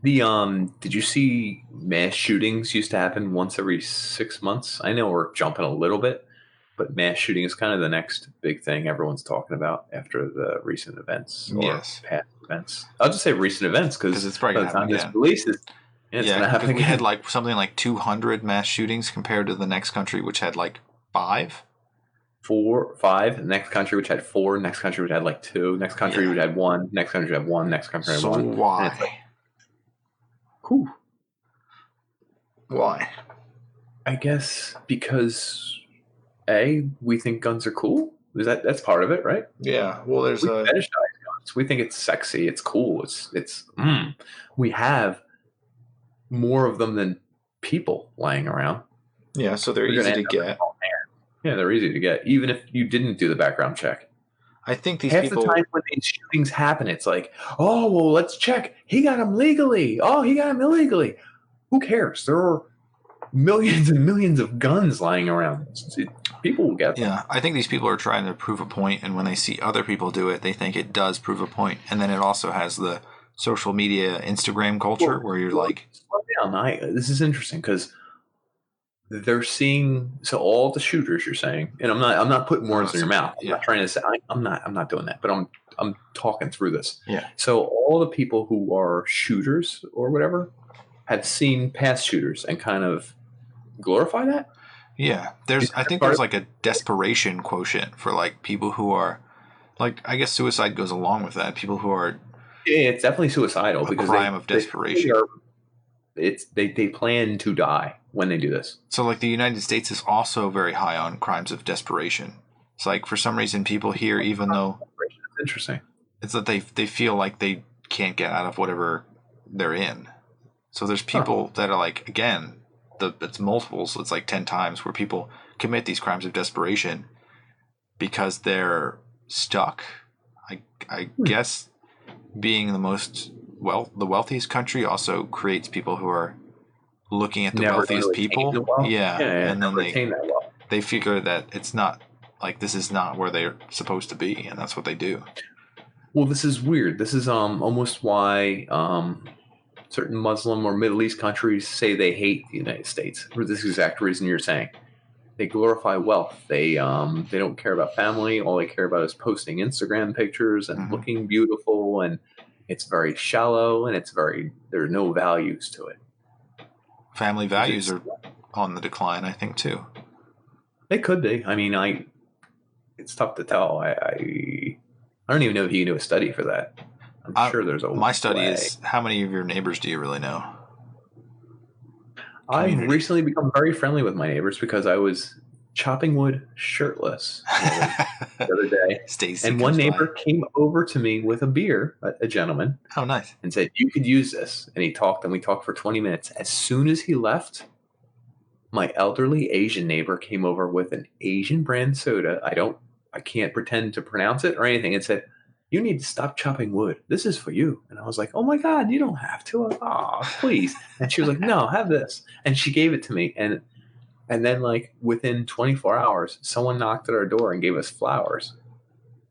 Did you see mass shootings used to happen once every 6 months? I know we're jumping a little bit, but mass shooting is kind of the next big thing everyone's talking about after the recent events or past events. I'll just say recent events because it's probably by the time this releases, it's going to happen again. We had something like 200 mass shootings compared to the next country, which had 5. 4, 5. The next country which had 4. Next country which had like 2. Next country which had 1. Next country had 1. Next country had So 1. why? And it's like, whew. Why? I guess because we think guns are cool. That's part of it, right? Yeah. Well, there's We fetishize guns. We think it's sexy. It's cool. We have more of them than people lying around. Yeah, so they're easy to get. Yeah, they're easy to get, even if you didn't do the background check. I think these Half people. the time when these shootings happen, it's like, oh, well, let's check. He got him legally. Oh, he got him illegally. Who cares? There are millions and millions of guns lying around. People will get them. Yeah, I think these people are trying to prove a point, and when they see other people do it, they think it does prove a point. And then it also has the social media Instagram culture where you're like, slow down. This is interesting because they're seeing, so all the shooters you're saying, and I'm not putting words in your mouth. I'm not trying to say I'm not doing that, but I'm talking through this. Yeah. So all the people who are shooters or whatever have seen past shooters and kind of glorify that. Yeah, I think there's like a desperation quotient for like people who are like, I guess suicide goes along with that. People who are it's definitely suicidal because crime of desperation. They plan to die when they do this. So like the United States is also very high on crimes of desperation. It's like for some reason people here, even though it's interesting, it's that they feel like they can't get out of whatever they're in. So there's people that are like, again, it's multiples. It's like 10 times where people commit these crimes of desperation because they're stuck. I guess being the wealthiest country also creates people who are looking at the wealthiest people. Yeah, and then they figure that it's not like this is not where they're supposed to be, and that's what they do. Well, this is weird. This is almost why certain Muslim or Middle East countries say they hate the United States for this exact reason you're saying. They glorify wealth. They don't care about family. All they care about is posting Instagram pictures and looking beautiful, and it's very shallow, and there are no values to it. Family values are on the decline, I think, too. They could be. I mean, it's tough to tell. I don't even know if you can do a study for that. I'm sure there's a my study is how many of your neighbors do you really know? I've recently become very friendly with my neighbors because I was chopping wood shirtless the other day. Stacy and one neighbor came over to me with a beer, a gentleman. Oh, nice. And said, you could use this. And we talked for 20 minutes. As soon as he left, my elderly Asian neighbor came over with an Asian brand soda. I can't pretend to pronounce it or anything, and said, you need to stop chopping wood. This is for you. And I was like, oh my God, you don't have to. Oh, please. And she was like, no, have this. And she gave it to me. And then like within 24 hours, someone knocked at our door and gave us flowers.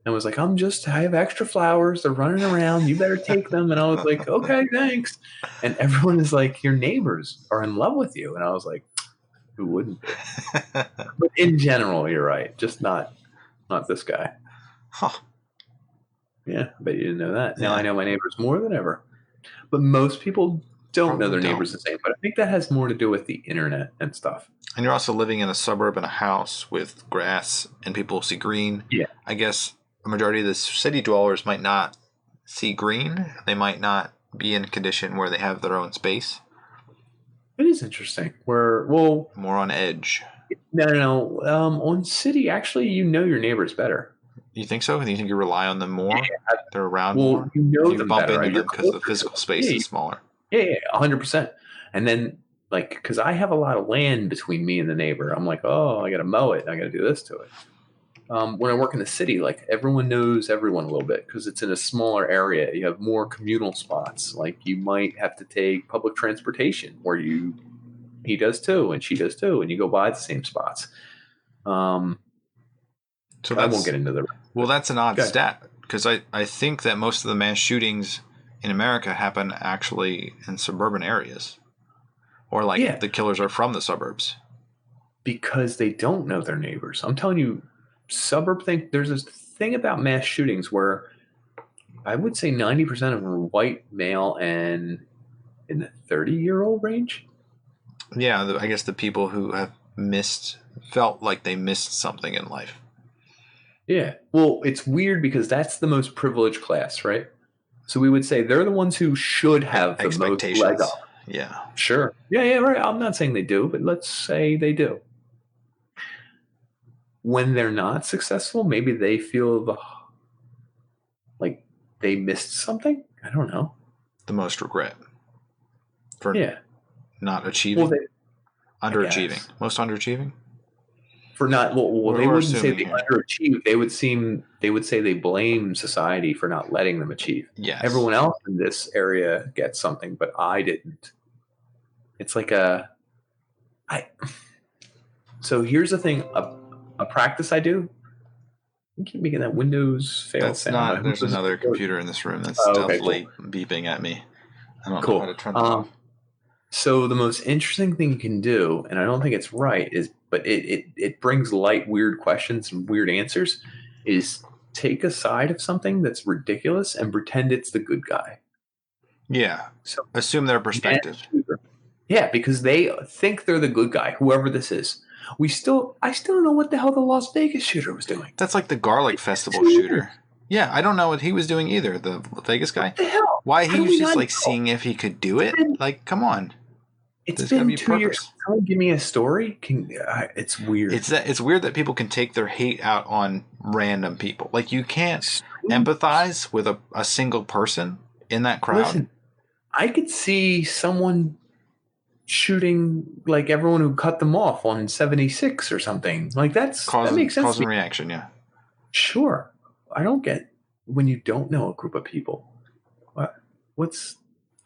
And was like, I have extra flowers. They're running around. You better take them. And I was like, okay, thanks. And everyone is like, your neighbors are in love with you. And I was like, who wouldn't be? But in general, you're right. Just not this guy. Huh. Yeah, I bet you didn't know that. Now I know my neighbors more than ever. But most people don't know their neighbors the same. But I think that has more to do with the internet and stuff. And you're also living in a suburb in a house with grass and people see green. Yeah. I guess a majority of the city dwellers might not see green. They might not be in a condition where they have their own space. It is interesting. More on edge. No. On city, actually, you know your neighbors better. You think so? Do you think you rely on them more? Yeah. They're around more? You know them bump better, into them because the physical space is smaller. Yeah, 100%. And then, like, because I have a lot of land between me and the neighbor, I'm like, oh, I got to mow it. I got to do this to it. When I work in the city, like, everyone knows everyone a little bit because it's in a smaller area. You have more communal spots. Like, you might have to take public transportation where he does too, and she does too, and you go by the same spots. So I won't get into the. Well, that's an odd stat because I think that most of the mass shootings in America happen actually in suburban areas, or like the killers are from the suburbs. Because they don't know their neighbors. I'm telling you, suburb thing. There's this thing about mass shootings where I would say 90% of them are white male and in the 30-year-old range. Yeah, I guess the people who have felt like they missed something in life. Yeah. Well, it's weird because that's the most privileged class, right? So we would say they're the ones who should have the most leg Expectations. up. Yeah. Sure. Yeah, yeah, right. I'm not saying they do, but let's say they do. When they're not successful, maybe they feel like they missed something. I don't know. The most regret for Yeah. not Well, achieving, I underachieving, guess most underachieving. for not. Well, they We're wouldn't say assuming they here. underachieve. They would say they blame society for not letting them achieve. Yes. Everyone else in this area gets something, but I didn't. It's like I. So here's the thing: a practice I do. You keep making that Windows fail That's sound. not. There's another computer in this room that's Oh, okay, cool. stealthily beeping at me. I don't know how Cool. to turn that off. So the most interesting thing you can do, and I don't think it's right, but it brings light weird questions and weird answers, is take a side of something that's ridiculous and pretend it's the good guy. Yeah. So Assume their perspective. yeah, because they think they're the good guy, whoever this is. I still don't know what the hell the Las Vegas shooter was doing. That's like the Garlic Festival shooter. Yeah, I don't know what he was doing either. The Vegas guy. What the hell? Why How he do was we just not like know? seeing if he could do it? Like, come on. It's There's gotta been be 2 years. purpose. Someone give me a story. It's weird. It's weird that people can take their hate out on random people. Like you can't empathize with a single person in that crowd. Listen, I could see someone shooting like everyone who cut them off on 76 or something. Like that makes sense. Cause and reaction, yeah. Sure. I don't get when you don't know a group of people. What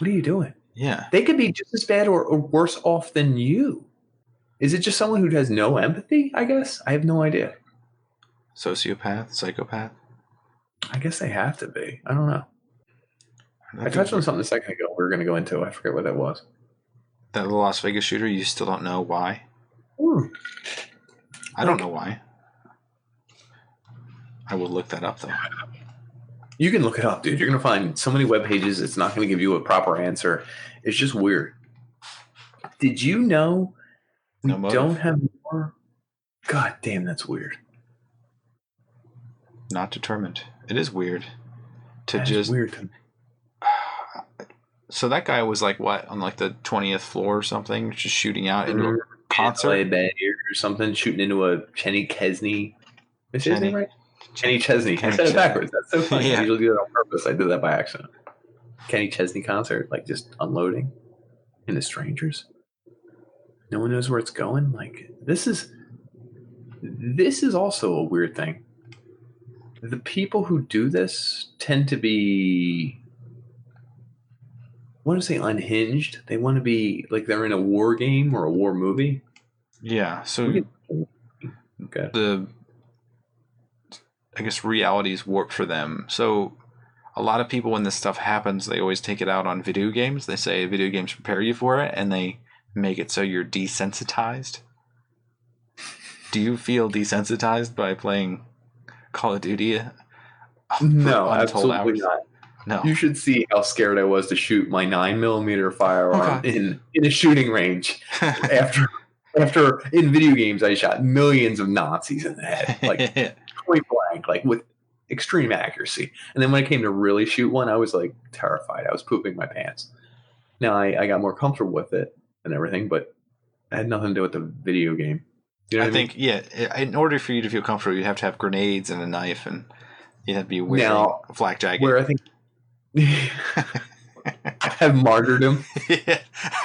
are you doing? Yeah. They could be just as bad or worse off than you. Is it just someone who has no empathy, I guess? I have no idea. Sociopath, psychopath? I guess they have to be. I don't know. I touched on something a second ago we were going to go into. I forget what that was. That Las Vegas shooter, you still don't know why? I don't know why. I will look that up, though. You can look it up, dude. You're going to find so many web pages. It's not going to give you a proper answer. It's just weird. Did you know we don't have more? God damn, that's weird. Not determined. It is weird. Weird. So that guy was like what, on like the 20th floor or something, just shooting out into a concert or something, shooting into a chesney. Is his name right? Chesney. I said it backwards. That's so funny. Yeah. I usually do that on purpose. I did that by accident. Kenny Chesney concert, like just unloading into strangers. No one knows where it's going. Like this is also a weird thing. The people who do this tend to be, I want to say, unhinged. They want to be like they're in a war game or a war movie. Yeah. So I guess reality is warped for them. So a lot of people, when this stuff happens, they always take it out on video games. They say video games prepare you for it, and they make it so you're desensitized. Do you feel desensitized by playing Call of Duty? No, absolutely hours? Not. No. You should see how scared I was to shoot my 9mm firearm in a shooting range. After in video games, I shot millions of Nazis in the head, like point blank, like with extreme accuracy. And then when I came to really shoot one, I was like terrified. I was pooping my pants. Now I got more comfortable with it and everything, but it had nothing to do with the video game. You know what I mean? Yeah. In order for you to feel comfortable, you have to have grenades and a knife, and you have to be wearing a flak jacket. Where I think have martyrdom. Yeah.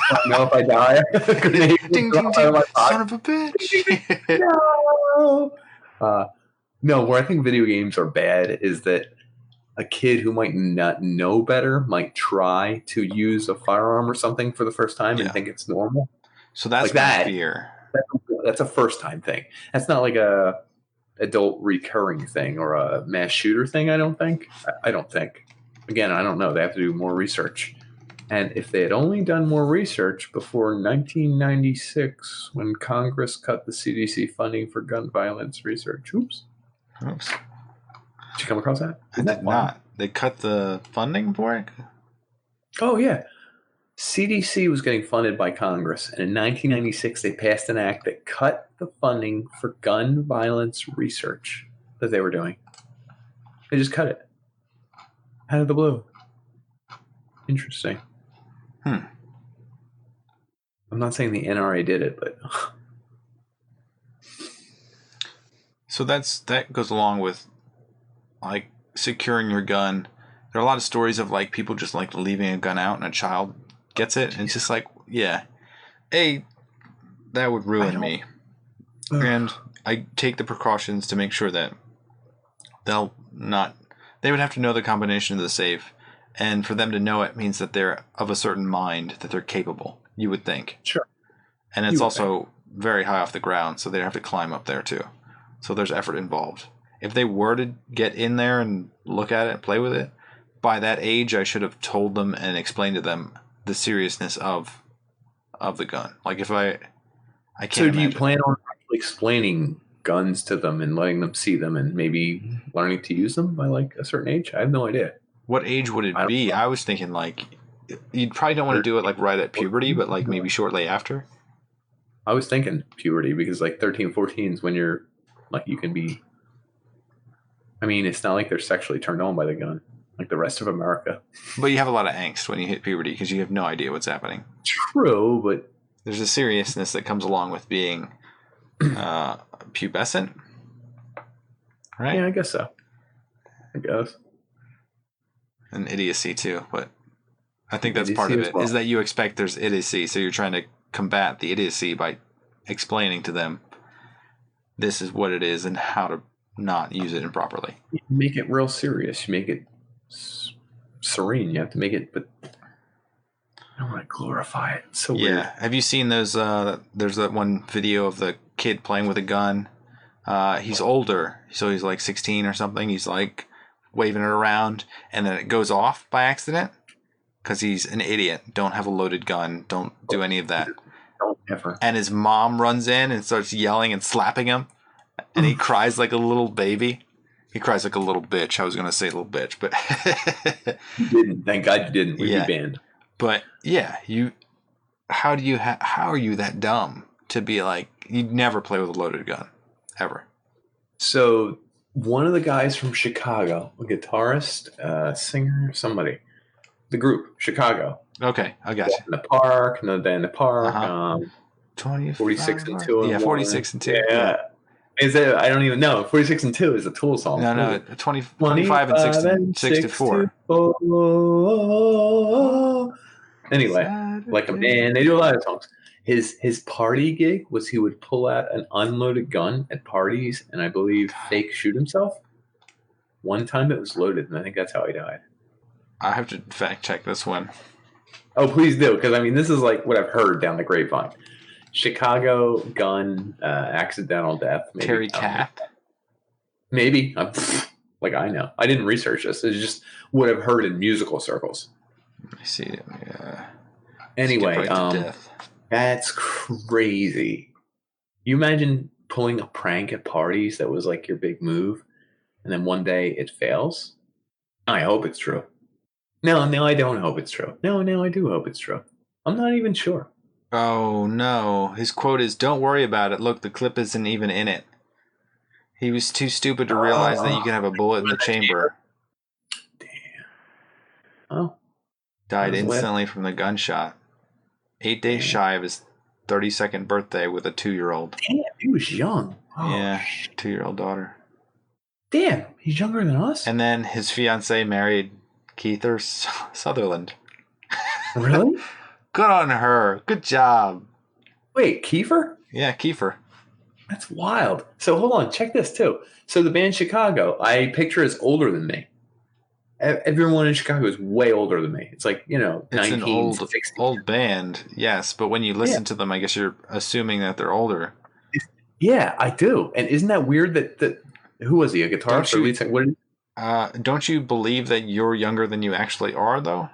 I don't know if I die. Grenade ding, ding, ding. Son of a bitch. No, where I think video games are bad is that a kid who might not know better might try to use a firearm or something for the first time and think it's normal. So that's like fear. That's a first time thing. That's not like a adult recurring thing or a mass shooter thing. I don't think. Again, I don't know. They have to do more research. And if they had only done more research before 1996, when Congress cut the CDC funding for gun violence research. Oops. Did you come across that? I did not. They cut the funding for it? Oh, yeah. CDC was getting funded by Congress. And in 1996, they passed an act that cut the funding for gun violence research. that they were doing. They just cut it out of the blue. Interesting. I'm not saying the NRA did it, but so that goes along with like securing your gun. There are a lot of stories of like people just like leaving a gun out and a child gets it, and it's just like, yeah, that would ruin me. And I take the precautions to make sure that they would have to know the combination of the safe, and for them to know it means that they're of a certain mind, that they're capable, you would think. Sure. And it's also very high off the ground, so they'd have to climb up there too. So there's effort involved. If they were to get in there and look at it and play with it, by that age I should have told them and explained to them the seriousness of the gun. Like if I can't So do imagine. you plan on explaining guns to them and letting them see them and maybe learning to use them by like a certain age? I have no idea. What age would it be? I was thinking like you probably don't want to do it like right at puberty, but like maybe shortly after. I was thinking puberty because like 13, 14 is when you're like you can be. I mean, it's not like they're sexually turned on by the gun like the rest of America. But you have a lot of angst when you hit puberty because you have no idea what's happening. True, but there's a seriousness that comes along with being pubescent, right? Yeah, I guess so. I guess. And idiocy too, but I think that's part of it, is that you expect there's idiocy, so you're trying to combat the idiocy by explaining to them this is what it is and how to not use it improperly. You make it real serious. You make it serene. You have to make it, but I don't want to glorify it. It's so weird. Have you seen those? There's that one video of the kid playing with a gun. He's older, so he's like 16 or something. He's like waving it around, and then it goes off by accident because he's an idiot. Don't have a loaded gun. Don't do any of that. Don't ever. And his mom runs in and starts yelling and slapping him, and he cries like a little baby. He cries like a little bitch. I was gonna say little bitch, but you didn't. Thank God you didn't. We'd be banned. But yeah, how are you that dumb to be like, you'd never play with a loaded gun ever? So one of the guys from Chicago, a guitarist, singer, somebody, the group Chicago. Okay, I got you. In the park, another day in the park. 46 and 2. Yeah, 46 and 2. Yeah. Is it? I don't even know. 46 and 2 is a Tool song. No, 25 and 64. Anyway, like a man, they do a lot of songs. His party gig was he would pull out an unloaded gun at parties and I believe fake shoot himself. One time it was loaded, and I think that's how he died. I have to fact check this one. Oh, please do, because I mean this is like what I've heard down the grapevine. Chicago gun accidental death. Maybe. Terry Kath? Maybe. Like I know. I didn't research this. It's just what I've heard in musical circles. Let me see. Anyway, that's crazy. You imagine pulling a prank at parties that was like your big move, and then one day it fails? I hope it's true. No, I don't hope it's true. No, I do hope it's true. I'm not even sure. Oh, no. His quote is, "Don't worry about it. Look, the clip isn't even in it." He was too stupid to realize that you can have a bullet in the chamber. Damn. Oh. Died instantly from the gunshot. 8 days shy of his 32nd birthday with a 2-year-old. Damn, he was young. Oh, yeah, 2-year-old daughter. Damn, he's younger than us. And then his fiancée married Kiefer Sutherland. Really? Good on her. Good job. Wait, Kiefer? Yeah, Kiefer. That's wild. So hold on, check this too. So the band Chicago, I picture is older than me. Everyone in Chicago is way older than me. It's like, it's an old band, yes. But when you listen to them, I guess you're assuming that they're older. Yeah, I do. And isn't that weird that who was he? A guitarist? Don't you believe that you're younger than you actually are, though?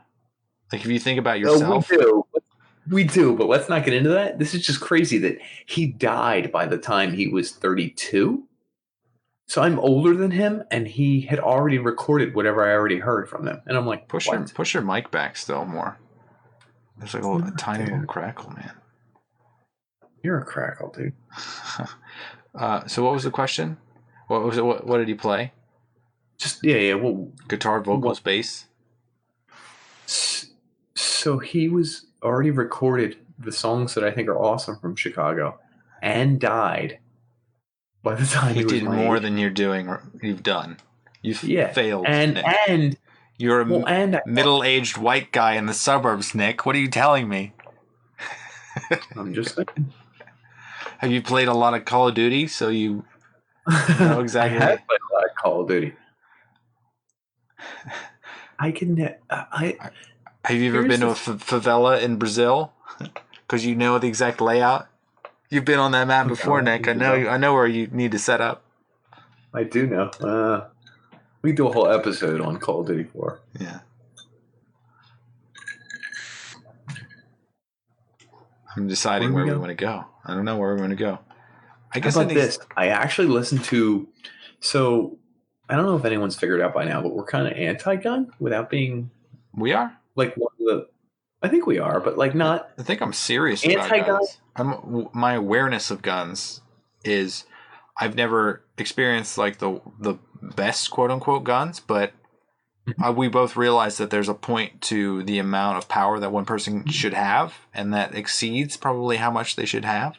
Like if you think about yourself. We do, but let's not get into that. This is just crazy that he died by the time he was 32. So I'm older than him, and he had already recorded whatever I already heard from them. And I'm like, push your mic back still more. There's like a tiny little crackle, man. You're a crackle, dude. So what was the question? What was it? What did he play? Just yeah. Well, guitar, vocals, bass. So he was already recorded the songs that I think are awesome from Chicago, and died by the time he was did my more age. than you've done. You've failed, and Nick. and you're a middle-aged white guy in the suburbs, Nick. What are you telling me? I'm just saying. Have you played a lot of Call of Duty? So you know exactly. I have played a lot of Call of Duty. Have you ever been to a favela in Brazil? Because you know the exact layout. You've been on that map before, Nick. I know where you need to set up. I do know. We can do a whole episode on Call of Duty 4. Yeah. I'm deciding where we want to go. I don't know where we want to go. I guess this. I actually listened to. So I don't know if anyone's figured out by now, but we're kind of anti-gun without being. We are? Like one of the. I think we are, but like not. I think I'm serious about guns. My awareness of guns is I've never experienced like the best quote unquote guns, but we both realize that there's a point to the amount of power that one person should have, and that exceeds probably how much they should have.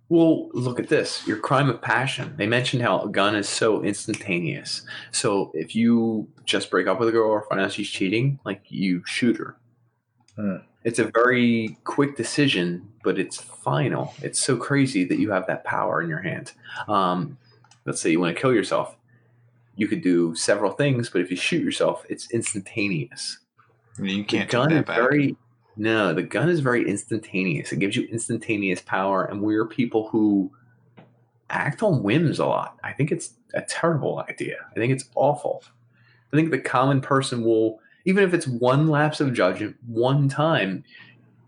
Well, look at this. Your crime of passion. They mentioned how a gun is so instantaneous. So if you just break up with a girl or find out she's cheating, like you shoot her. It's a very quick decision, but it's final. It's so crazy that you have that power in your hand. Let's say you want to kill yourself. You could do several things, but if you shoot yourself, it's instantaneous. You can't take that back. The gun is very instantaneous. It gives you instantaneous power, and we're people who act on whims a lot. I think it's a terrible idea. I think it's awful. I think the common person will, even if it's one lapse of judgment, one time,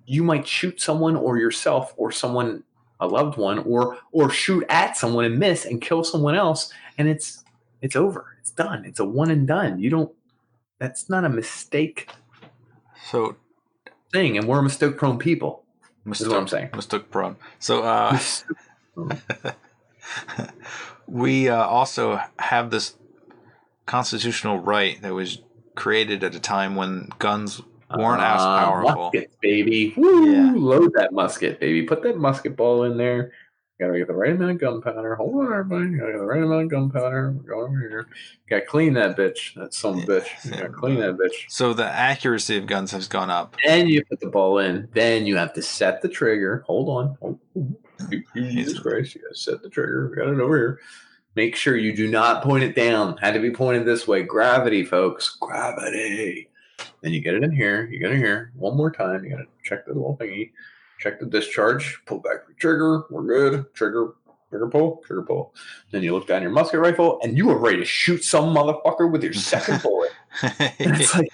you might shoot someone or yourself or someone, a loved one, or shoot at someone and miss and kill someone else, and it's over. It's done. It's a one and done. That's not a mistake thing, and we're mistake-prone people. Is what I'm saying. Mistake-prone. So we also have this constitutional right that was created at a time when guns weren't as powerful. Muskets, baby. Woo! Yeah. Load that musket, baby. Put that musket ball in there. Gotta get the right amount of gunpowder. Hold on, everybody. Gotta get the right amount of gunpowder. We're going over here. Gotta clean that bitch. That son of a bitch. Gotta clean that bitch. So the accuracy of guns has gone up. Then you put the ball in. Then you have to set the trigger. Hold on. Jesus Christ. You gotta set the trigger. We got it over here. Make sure you do not point it down. Had to be pointed this way. Gravity, folks. Gravity. Then you get it in here. You get it here. One more time. You gotta check the little thingy. Check the discharge. Pull back the trigger. We're good. Trigger pull. Trigger pull. Then you look down your musket rifle, and you are ready to shoot some motherfucker with your second bullet. It's like,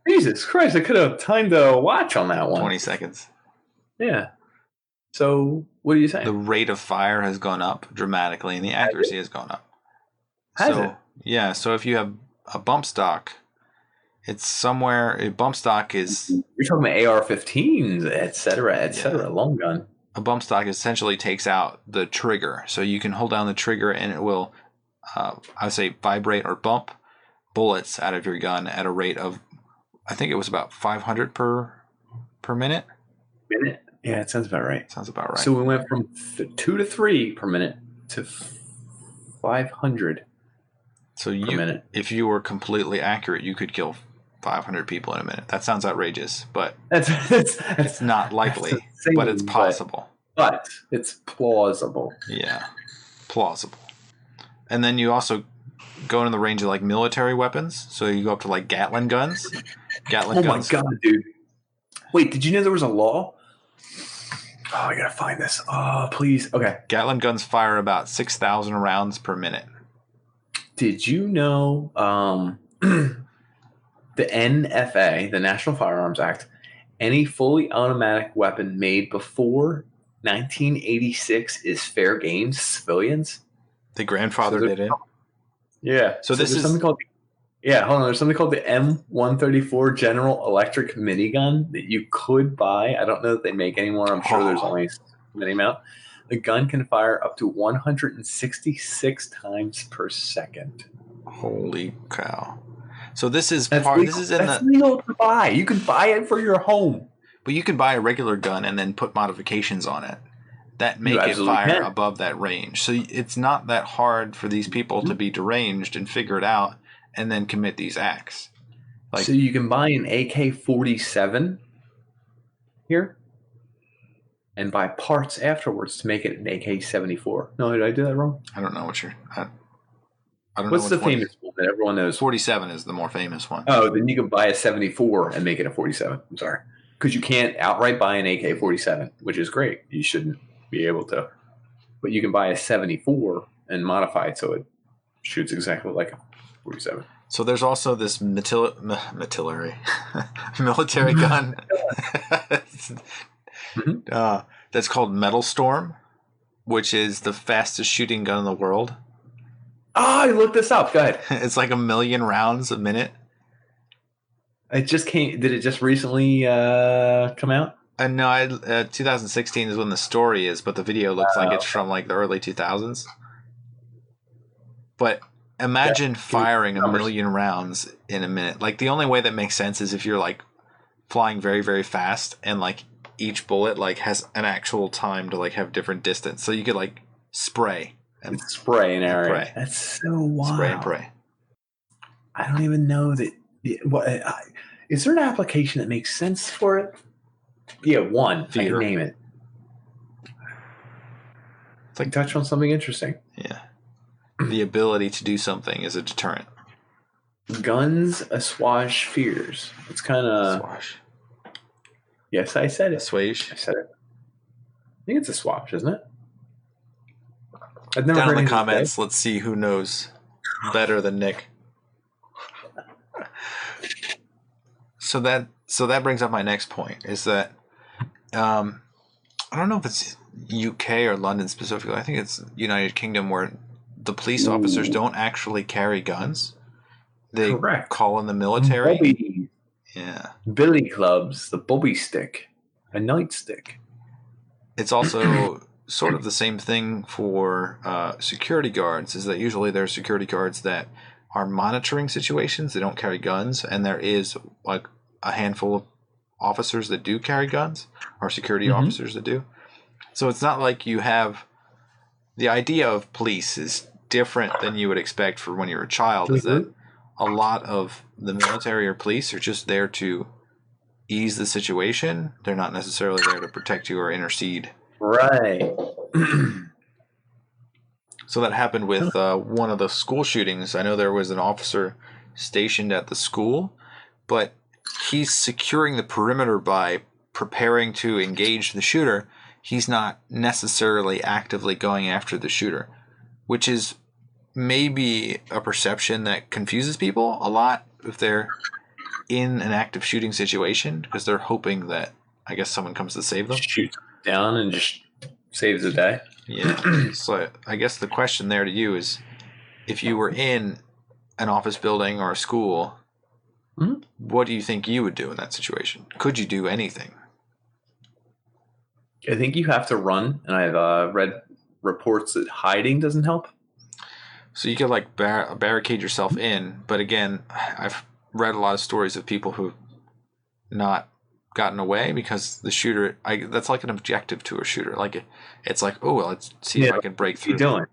Jesus Christ, I could have timed a watch on that one. 20 seconds. Yeah. So, what are you saying? The rate of fire has gone up dramatically, and the accuracy has gone up. Has it? Yeah, so if you have a bump stock, it's somewhere. A bump stock is. You're talking about AR-15s, et cetera, long gun. A bump stock essentially takes out the trigger, so you can hold down the trigger and it will, I would say, vibrate or bump bullets out of your gun at a rate of, I think it was about 500 per minute. Yeah, it sounds about right. So we went from 2 to 3 per minute to 500. So if you were completely accurate, you could kill 500 people in a minute. That sounds outrageous, but it's not likely, but it's possible. But it's plausible. Yeah, plausible. And then you also go into the range of like military weapons. So you go up to like Gatling guns. My God, dude. Wait, did you know there was a law? Oh, I gotta find this. Oh, please. Okay. Gatling guns fire about 6,000 rounds per minute. Did you know the NFA, the National Firearms Act, any fully automatic weapon made before 1986 is fair game to civilians? The grandfathered it in? Yeah. So this is something called there's something called the M134 General Electric Minigun that you could buy. I don't know that they make anymore. I'm sure there's only many amount. The gun can fire up to 166 times per second. Holy cow! So this is That's part. legal. This is in That's the. legal to buy. You can buy it for your home. But you can buy a regular gun and then put modifications on it that You make it absolutely fire can. above that range. So it's not that hard for these people to be deranged and figure it out and then commit these acts. So you can buy an AK-47 here and buy parts afterwards to make it an AK-74. No, did I do that wrong? I don't know what you're. I don't What's know the famous one that everyone knows? 47 is the more famous one. Oh, then you can buy a 74 and make it a 47. I'm sorry. Because you can't outright buy an AK-47, which is great. You shouldn't be able to. But you can buy a 74 and modify it so it shoots exactly like a 47. So there's also this military gun that's called Metal Storm, which is the fastest shooting gun in the world. Oh, I looked this up. Go ahead. It's like 1 million rounds a minute. It just came. Did it just recently come out? No, 2016 is when the story is, but the video looks like it's from like the early 2000s. But imagine firing 1 million rounds in a minute. Like the only way that makes sense is if you're like flying very, very fast and like each bullet like has an actual time to like have different distance. So you could like spray. And spray an area. Pray. That's so wild. Spray and pray. I don't even know that. Is there an application that makes sense for it? Yeah, one. Fear. I can name it. It's like touch on something interesting. Yeah. The ability to do something is a deterrent. Guns assuage fears. It's kind of. Swash. Yes, I said it. Assuage. I said it. I think it's a swash, isn't it? I've never Down heard in the anyone comments, say. let's see who knows better than Nick. So that brings up my next point is that I don't know if it's UK or London specifically. I think it's United Kingdom where the police officers don't actually carry guns. They Correct. call in the military. Bobby. Yeah. Billy clubs, the bobby stick, a nightstick. It's also sort of the same thing for security guards, is that usually there are security guards that are monitoring situations. They don't carry guns, and there is like a handful of officers that do carry guns, or security officers that do. So it's not like you have the idea of police is different than you would expect for when you're a child, is that a lot of the military or police are just there to ease the situation. They're not necessarily there to protect you or intercede. Right. So that happened with one of the school shootings. I know there was an officer stationed at the school, but he's securing the perimeter by preparing to engage the shooter. He's not necessarily actively going after the shooter, which is maybe a perception that confuses people a lot if they're in an active shooting situation, because they're hoping that, I guess, someone comes to save them. Shoots down and just saves the day. Yeah. So I guess the question there to you is, if you were in an office building or a school, what do you think you would do in that situation? Could you do anything? I think you have to run, and I've read reports that hiding doesn't help. So you could like barricade yourself in, but again, I've read a lot of stories of people who've not gotten away because the shooter. That's like an objective to a shooter. Like it's like, oh, well, let's see if I can break through. What are you doing?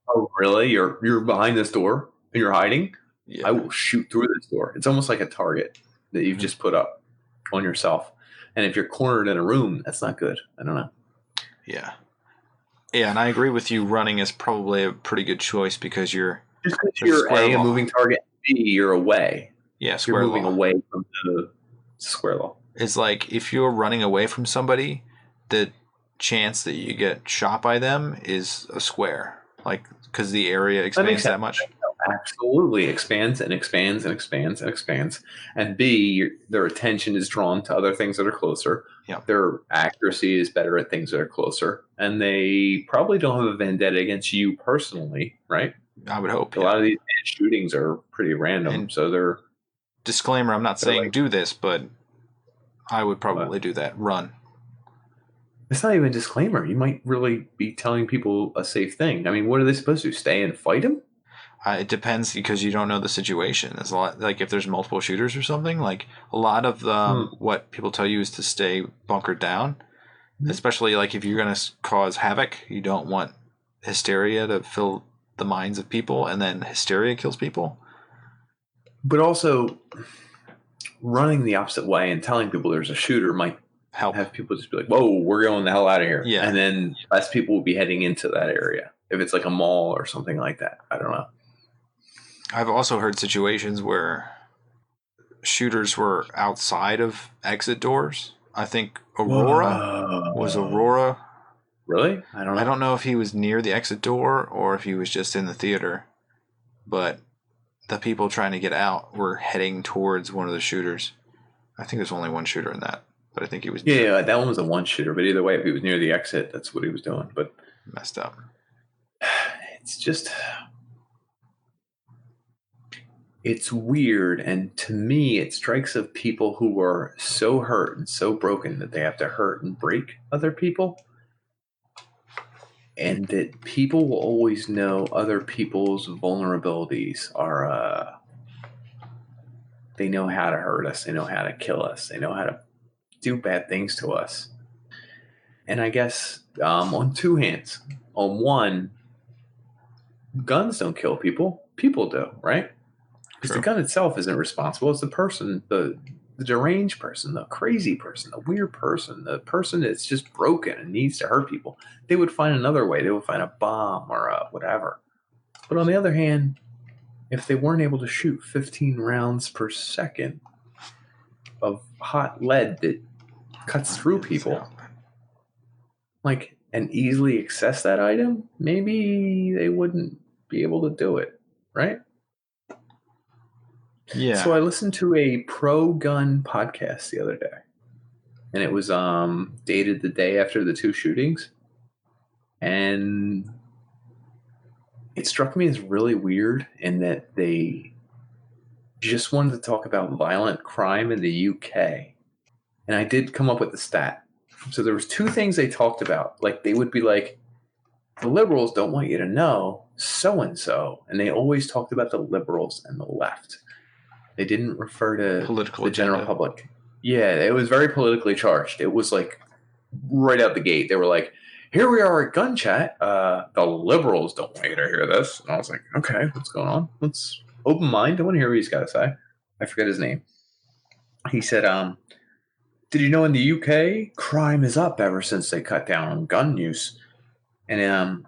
Oh, really? You're behind this door and you're hiding? Yeah. I will shoot through this door. It's almost like a target that you've just put up on yourself. And if you're cornered in a room, that's not good. I don't know. Yeah. Yeah, and I agree with you. Running is probably a pretty good choice because you're A moving target, B, you're away. Yeah, square You're moving law. away from the square law. It's like if you're running away from somebody, the chance that you get shot by them is a square. Like, because the area expands that much. Absolutely expands and expands and expands and expands. And B, their attention is drawn to other things that are closer. Yeah. Their accuracy is better at things that are closer. And they probably don't have a vendetta against you personally, right? I would hope. A lot of these shootings are pretty random. And so they're... Disclaimer, I'm not saying do this, but I would probably do that. Run. It's not even a disclaimer. You might really be telling people a safe thing. I mean, what are they supposed to do? Stay and fight him? It depends because you don't know the situation. There's a lot, like if there's multiple shooters or something. Like a lot of what people tell you is to stay bunkered down, especially like if you're going to cause havoc. You don't want hysteria to fill the minds of people, and then hysteria kills people. But also, running the opposite way and telling people there's a shooter might have people just be like, whoa, we're going the hell out of here. Yeah. And then less people will be heading into that area. If it's like a mall or something like that. I don't know. I've also heard situations where shooters were outside of exit doors. I think Aurora was Aurora. Really? I don't know. I don't know if he was near the exit door or if he was just in the theater. But the people trying to get out were heading towards one of the shooters. I think there's only one shooter in that. But I think he was... Yeah, that one was a one shooter. But either way, if he was near the exit, that's what he was doing. But messed up. It's just... It's weird. And to me, it strikes of people who are so hurt and so broken that they have to hurt and break other people. And that people will always know other people's vulnerabilities are... they know how to hurt us. They know how to kill us. They know how to do bad things to us. And I guess on two hands. On one, guns don't kill people. People do, right? Because the gun itself isn't responsible. It's the person, the deranged person, the crazy person, the weird person, the person that's just broken and needs to hurt people. They would find another way. They would find a bomb or a whatever. But on the other hand, if they weren't able to shoot 15 rounds per second of hot lead that cuts through people, like, and easily access that item, maybe they wouldn't be able to do it, right? Yeah. So I listened to a pro-gun podcast the other day, and it was dated the day after the two shootings, and it struck me as really weird in that they just wanted to talk about violent crime in the UK. And I did come up with the stat. So there was two things they talked about. Like, they would be like, the liberals don't want you to know so-and-so. And they always talked about the liberals and the left. They didn't refer to the general public. Yeah, it was very politically charged. It was like right out the gate. They were like, here we are at Gun Chat. The liberals don't want you to hear this. And I was like, okay, what's going on? Let's open mind. I want to hear what he's got to say. I forget his name. He said, did you know in the UK, crime is up ever since they cut down on gun use? And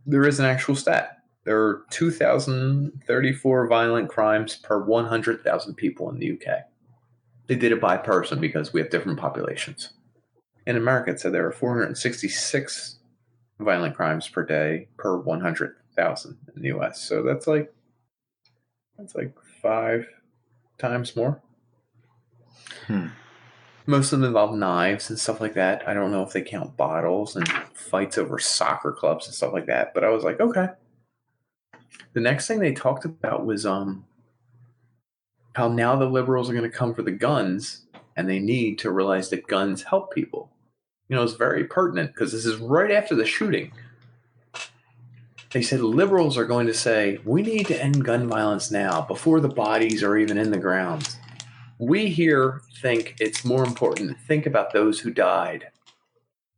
there is an actual stat. There are 2,034 violent crimes per 100,000 people in the UK. They did it by person because we have different populations. In America, it said there are 466 violent crimes per day per 100,000 in the US. So that's like 5 times more. Most of them involve knives and stuff like that. I don't know if they count bottles and fights over soccer clubs and stuff like that. But I was like, okay. The next thing they talked about was how now the liberals are going to come for the guns, and they need to realize that guns help people. You know, it's very pertinent because this is right after the shooting. They said liberals are going to say, we need to end gun violence now before the bodies are even in the ground. We here think it's more important to think about those who died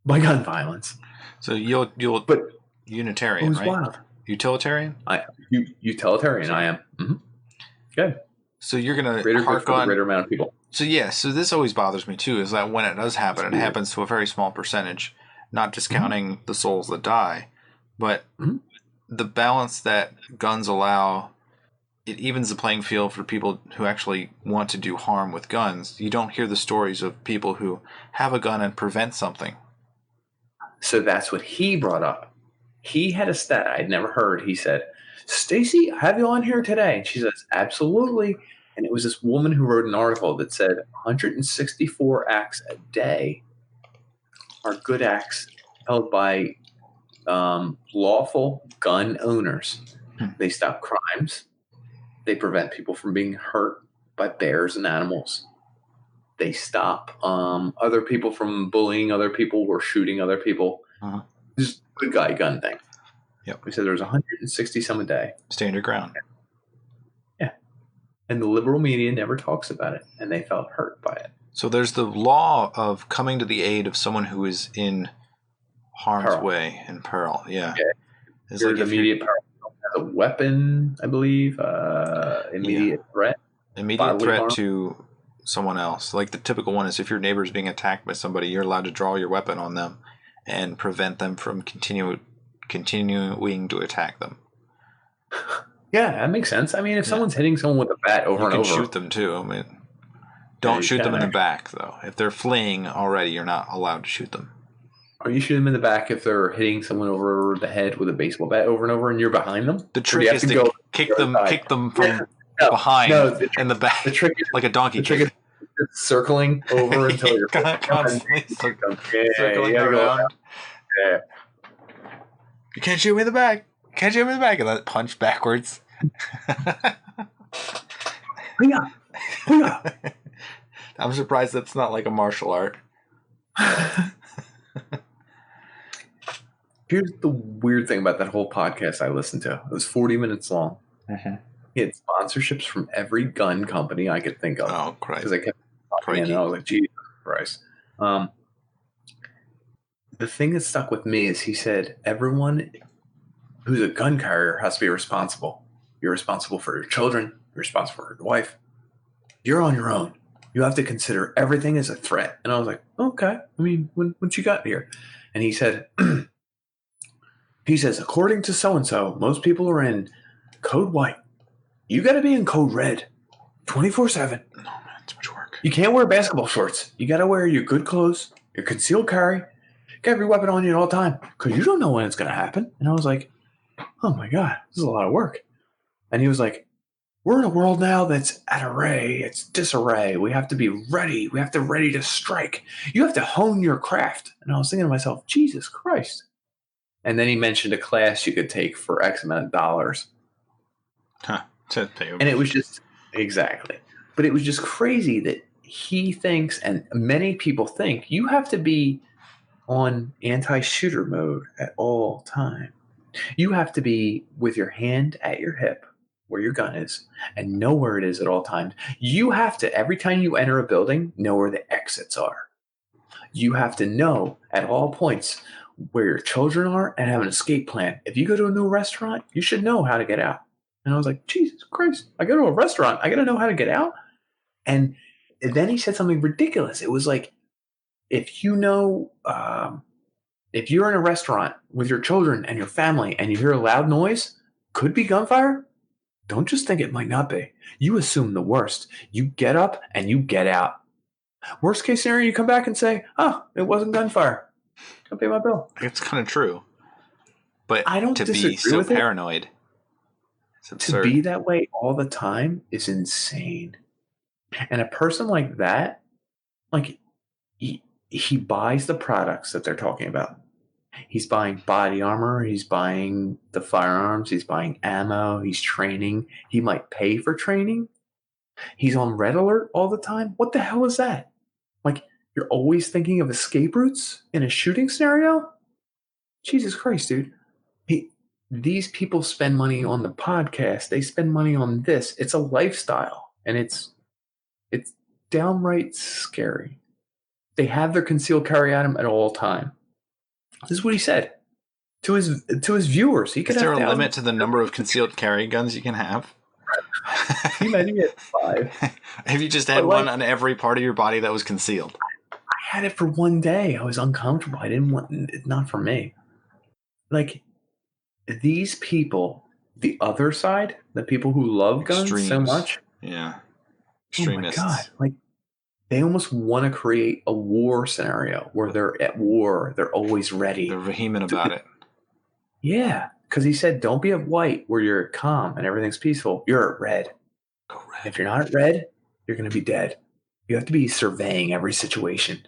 by gun violence. So you'll but Unitarian, right? Wild. Utilitarian? Utilitarian, I am. Mm-hmm. Good. So you're going to hark on... greater amount of people. So yeah, so this always bothers me too, is that when it does happen, it happens to a very small percentage, not discounting the souls that die, but the balance that guns allow, it evens the playing field for people who actually want to do harm with guns. You don't hear the stories of people who have a gun and prevent something. So that's what he brought up. He had a stat I'd never heard. He said, Stacy, I have you on here today. And she says, absolutely. And it was this woman who wrote an article that said 164 acts a day are good acts held by lawful gun owners. They stop crimes. They prevent people from being hurt by bears and animals. They stop other people from bullying other people or shooting other people. Uh-huh. Just good guy gun thing. Yep. We said there was 160 some a day. Stand your ground. Yeah. And the liberal media never talks about it, and they felt hurt by it. So there's the law of coming to the aid of someone who is in harm's way and peril. Yeah. It's like immediate peril has a weapon, I believe. Immediate threat. Immediate threat to someone else. Like the typical one is if your neighbor is being attacked by somebody, you're allowed to draw your weapon on them and prevent them from continuing to attack them. Yeah, that makes sense. I mean, if someone's hitting someone with a bat over and over, you can shoot them too. I mean, don't shoot them in the back though. If they're fleeing already, you're not allowed to shoot them. Are you shooting them in the back if they're hitting someone over the head with a baseball bat over and over, and you're behind them? The trick is to kick them from behind and the back. The trick is like a donkey kick. Is circling over until you're constantly circling around. Yeah. You can't shoot me in the back. Can't shoot me in the back, and then punch backwards. I'm surprised that's not like a martial art. Here's the weird thing about that whole podcast I listened to. It was 40 minutes long. Mm-hmm. He had sponsorships from every gun company I could think of. Oh, Christ. Because I kept talking and I was like, Jesus Christ. The thing that stuck with me is he said, everyone who's a gun carrier has to be responsible. You're responsible for your children. You're responsible for your wife. You're on your own. You have to consider everything as a threat. And I was like, okay. I mean, once you got here. And he said, according to so-and-so, most people are in code white. You got to be in code red 24/7. No, man, it's much work. You can't wear basketball shorts. You got to wear your good clothes, your concealed carry. You got every weapon on you at all time because you don't know when it's going to happen. And I was like, oh my God, this is a lot of work. And he was like, we're in a world now that's at array. It's disarray. We have to be ready. We have to be ready to strike. You have to hone your craft. And I was thinking to myself, Jesus Christ. And then he mentioned a class you could take for X amount of dollars. Huh. And it was just, exactly. But it was just crazy that he thinks, and many people think, you have to be on anti-shooter mode at all time. You have to be with your hand at your hip where your gun is and know where it is at all times. You have to, every time you enter a building, know where the exits are. You have to know at all points where your children are and have an escape plan. If you go to a new restaurant, you should know how to get out. And I was like, Jesus Christ, I go to a restaurant. I got to know how to get out. And then he said something ridiculous. It was like, if you know, if you're in a restaurant with your children and your family and you hear a loud noise, could be gunfire. Don't just think it might not be. You assume the worst. You get up and you get out. Worst case scenario, you come back and say, oh, it wasn't gunfire. Don't pay my bill. It's kind of true. But I don't to disagree be so with paranoid. It. To be that way all the time is insane. And a person like that, like he buys the products that they're talking about. He's buying body armor. He's buying the firearms. He's buying ammo. He's training. He might pay for training. He's on red alert all the time. What the hell is that? Like, you're always thinking of escape routes in a shooting scenario? Jesus Christ, dude. These people spend money on the podcast. They spend money on this. It's a lifestyle, and it's downright scary. They have their concealed carry on them at all time. This is what he said to his viewers. He could. Is there a limit to the number of concealed carry guns you can have? He might get 5. Have you just had one on every part of your body that was concealed? I had it for one day. I was uncomfortable. I didn't want it. Not for me. Like, these people, the other side, the people who love guns so much. Yeah. Extremists. Oh my God. Like, they almost want to create a war scenario where they're at war. They're always ready. They're vehement about it. Yeah. Because he said, don't be at white where you're calm and everything's peaceful. You're at red. Go red. If you're not at red, you're going to be dead. You have to be surveying every situation.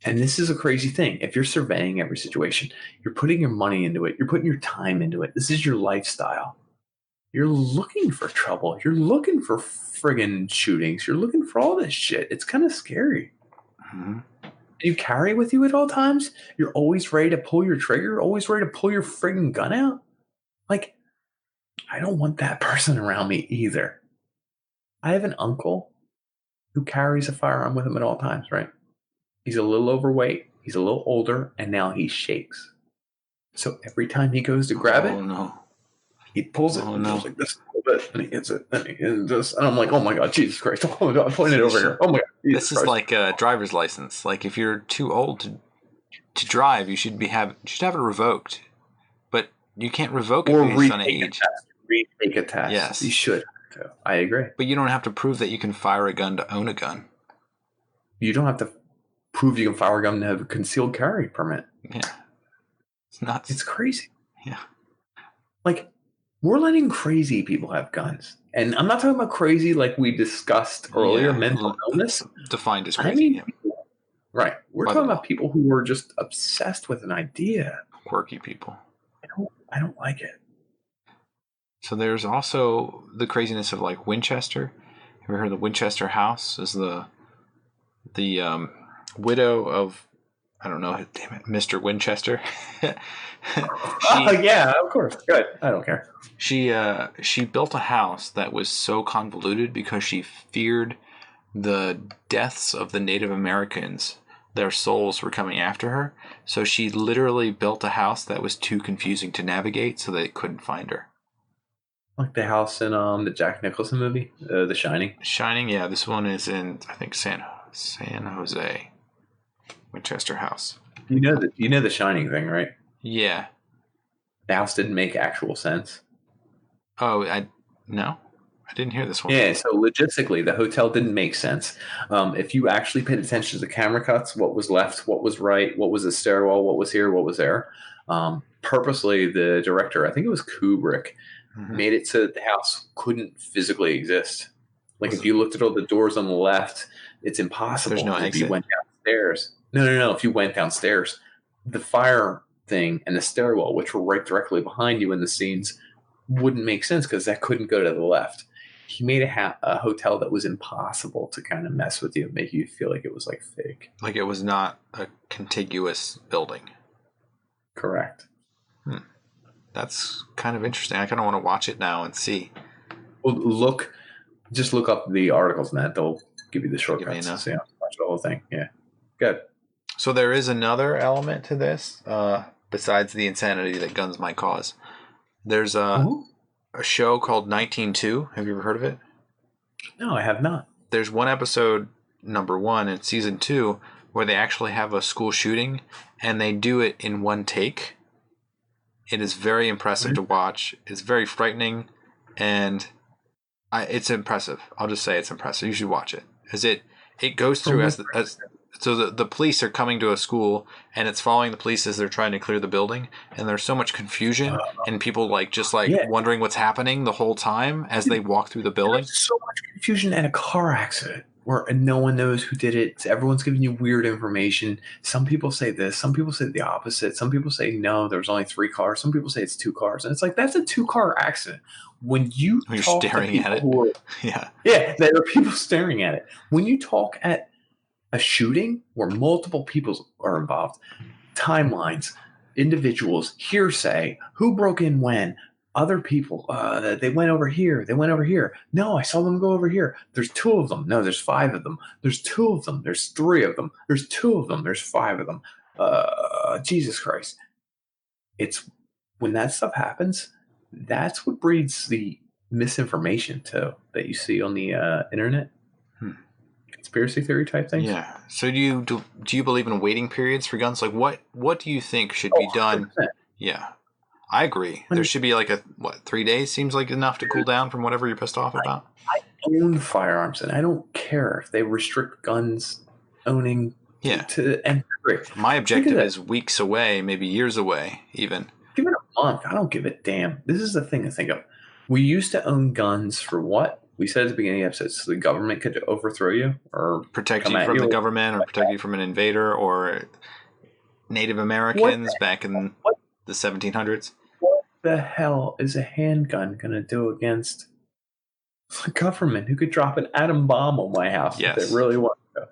And this is a crazy thing. If you're surveying every situation, you're putting your money into it. You're putting your time into it. This is your lifestyle. You're looking for trouble. You're looking for friggin' shootings. You're looking for all this shit. It's kind of scary. Mm-hmm. You carry with you at all times. You're always ready to pull your trigger. Always ready to pull your friggin' gun out. Like, I don't want that person around me either. I have an uncle who carries a firearm with him at all times, right? He's a little overweight. He's a little older, and now he shakes. So every time he goes to grab it, no. he pulls it and goes like this a little bit, and he hits it, and he hits this, and I'm like, oh my god, Jesus Christ! Oh my god, point it over here. Oh my god, Jesus this is Christ. like a driver's license. Like if you're too old to drive, you should have it revoked, but you can't revoke it based on age. Retake a test. Yes, you should. I agree. But you don't have to prove that you can fire a gun to own a gun. You don't have to prove you can fire a gun to have a concealed carry permit. Yeah, it's nuts. It's crazy. Yeah, like we're letting crazy people have guns, and I'm not talking about crazy like we discussed earlier. Mental illness defined as crazy. Right. We're talking about people who are just obsessed with an idea. Quirky people. I don't like it. So there's also the craziness of like Winchester. Have you ever heard of the Winchester House? Is the widow of, I don't know, damn it, Mr. Winchester. Yeah, of course. Good. I don't care. She built a house that was so convoluted because she feared the deaths of the Native Americans. Their souls were coming after her. So she literally built a house that was too confusing to navigate so they couldn't find her. Like the house in the Jack Nicholson movie, The Shining. Shining, yeah. This one is in, I think, San Jose. Winchester House. You know the Shining thing, right? Yeah. The house didn't make actual sense. Oh, no? I didn't hear this one. Yeah, so logistically, the hotel didn't make sense. If you actually paid attention to the camera cuts, what was left, what was right, what was the stairwell, what was here, what was there. Purposely, the director, I think it was Kubrick, made it so that the house couldn't physically exist. Like if you looked at all the doors on the left, it's impossible. There's no exit. If you went downstairs. No. If you went downstairs, the fire thing and the stairwell, which were right directly behind you in the scenes, wouldn't make sense because that couldn't go to the left. He made a hotel that was impossible to kind of mess with you, make you feel like it was like fake. Like it was not a contiguous building. Correct. That's kind of interesting. I kind of want to watch it now and see. Well, just look up the articles and that. They'll give you the shortcuts. So, watch the whole thing. Yeah. Good. So there is another element to this, besides the insanity that guns might cause. There's a show called 19-2. Have you ever heard of it? No, I have not. There's one episode, number 1 in season 2, where they actually have a school shooting, and they do it in one take. It is very impressive to watch. It's very frightening, and it's impressive. I'll just say it's impressive. You should watch it. As it goes through so the police are coming to a school, and it's following the police as they're trying to clear the building, and there's so much confusion and people wondering what's happening the whole time as they walk through the building. There's so much confusion at a car accident where no one knows who did it. Everyone's giving you weird information. Some people say this, some people say the opposite. Some people say no, there was only 3 cars. Some people say it's 2 cars, and it's like that's a 2-car accident. When you're staring at it, there are people staring at it. When you talk at a shooting where multiple people are involved, timelines, individuals, hearsay, who broke in when, other people, they went over here, No, I saw them go over here. There's 2 of them. No, there's 5 of them. There's 2 of them. There's 3 of them. There's 2 of them. There's 5 of them. Jesus Christ. It's when that stuff happens, that's what breeds the misinformation too that you see on the internet. Conspiracy theory type things. Yeah. So do you believe in waiting periods for guns? Like what do you think should be done? 100%. Yeah. I agree. There should be like 3 days seems like enough to cool down from whatever you're pissed off about. I own firearms and I don't care if they restrict guns owning to end. My objective is weeks away, maybe years away even. Give it a month. I don't give a damn. This is the thing to think of. We used to own guns for what? We said at the beginning of the episode, so the government could overthrow you or protect you from the government or protect you from an invader or Native Americans back in the 1700s. the hell is a handgun going to do against the government who could drop an atom bomb on my house if they really want to?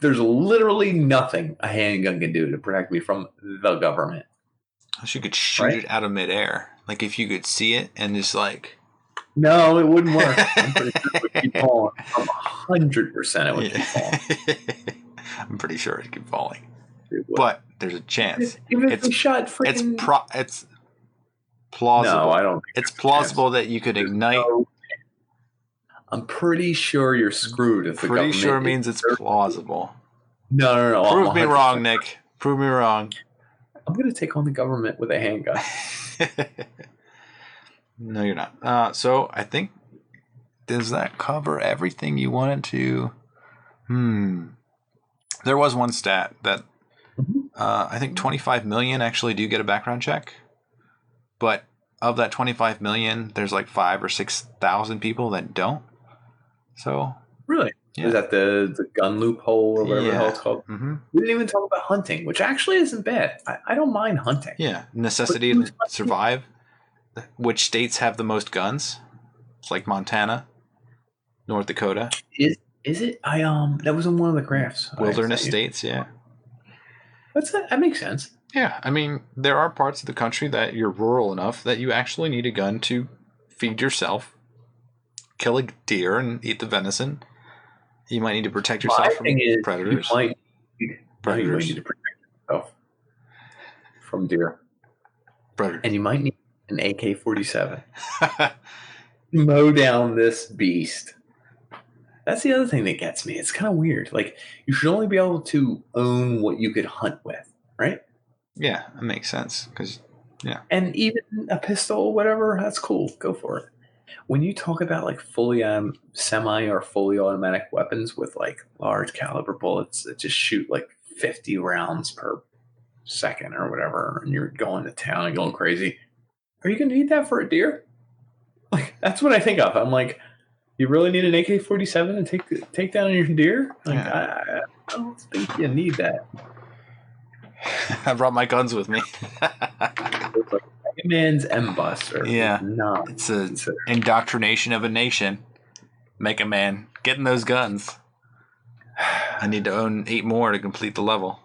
There's literally nothing a handgun can do to protect me from the government. You could shoot it out of midair. Like if you could see it and just like. No, it wouldn't work. I'm pretty sure it would keep falling. 100% it would keep falling. I'm pretty sure it would keep falling. But there's a chance. Even if we shot freaking... It's plausible. No, I don't. It's plausible that you could ignite. I'm pretty sure you're screwed if the government... Pretty sure means it's plausible. No. Prove me wrong, Nick. Prove me wrong. I'm going to take on the government with a handgun. No, you're not. So I think, does that cover everything you wanted to? There was one stat that I think 25 million actually do get a background check. But of that 25 million, there's like 5,000 or 6,000 people that don't. So really? Yeah. Is that the gun loophole or whatever the hell it's called? Mm-hmm. We didn't even talk about hunting, which actually isn't bad. I don't mind hunting. Yeah, necessity to survive. Which states have the most guns? It's like Montana, North Dakota. Is it? That was in one of the graphs. Wilderness states, yeah. That makes sense. Yeah, I mean, there are parts of the country that you're rural enough that you actually need a gun to feed yourself, kill a deer, and eat the venison. You might need to protect yourself from predators. You might need to protect yourself from deer. Predators. And you might need an AK-47. Mow down this beast. That's the other thing that gets me. It's kind of weird. Like, you should only be able to own what you could hunt with, right? Yeah, that makes sense. And even a pistol, whatever, that's cool. Go for it. When you talk about like fully semi or fully automatic weapons with like large caliber bullets that just shoot like 50 rounds per second or whatever, and you're going to town and going crazy, are you going to need that for a deer? Like, that's what I think of. I'm like, you really need an AK-47 to take down your deer? Like, I don't think you need that. I brought my guns with me. It's like a man's M-Buster. Yeah. It's an indoctrination of a nation. Make a man. Getting those guns. I need to own 8 more to complete the level.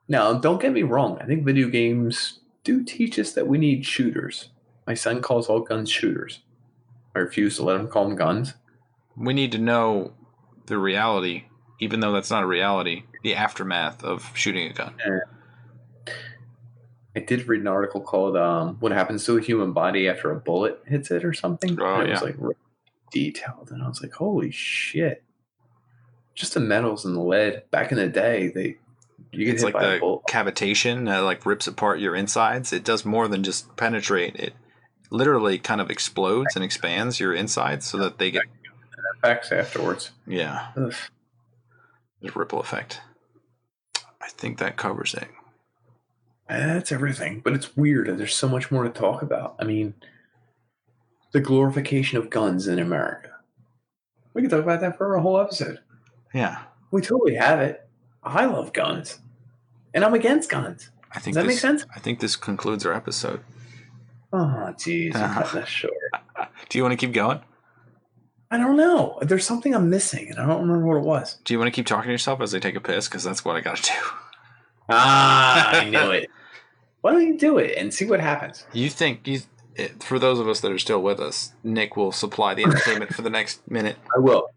Now, don't get me wrong. I think video games do teach us that we need shooters. My son calls all guns shooters. I refuse to let him call them guns. We need to know the reality, even though that's not a reality, the aftermath of shooting a gun. I did read an article called What Happens to a Human Body After a Bullet Hits It or something. Oh, it was like really detailed. And I was like, holy shit. Just the metals and the lead. Back in the day, it's like the cavitation that like rips apart your insides. It does more than just penetrate. It literally kind of explodes and expands your insides so that they get effects afterwards. Yeah. Ugh. There's a ripple effect. I think that covers it. That's everything. But it's weird. There's so much more to talk about. I mean, the glorification of guns in America. We could talk about that for a whole episode. Yeah. We totally have it. I love guns. And I'm against guns. Does that make sense? I think this concludes our episode. Oh, jeez. I'm cutting this short. Do you want to keep going? I don't know. There's something I'm missing, and I don't remember what it was. Do you want to keep talking to yourself as I take a piss? Because that's what I got to do. I knew it. Why don't you do it and see what happens? You think, for those of us that are still with us, Nick will supply the entertainment for the next minute? I will.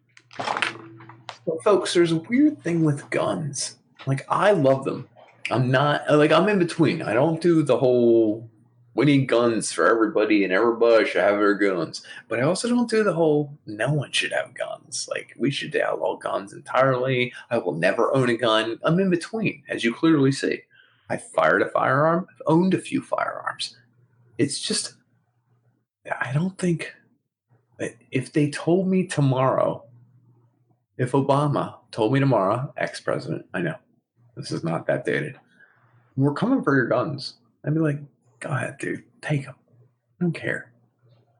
Well, folks, there's a weird thing with guns. Like, I love them. I'm in between. I don't do the whole we need guns for everybody and everybody should have their guns. But I also don't do the whole no one should have guns. Like, we should outlaw guns entirely. I will never own a gun. I'm in between, as you clearly see. I fired a firearm. I've owned a few firearms. It's just, I don't think, if they told me tomorrow, if Obama told me tomorrow, ex-president, I know, this is not that dated, we're coming for your guns, I'd be like, go ahead, dude, take them. I don't care.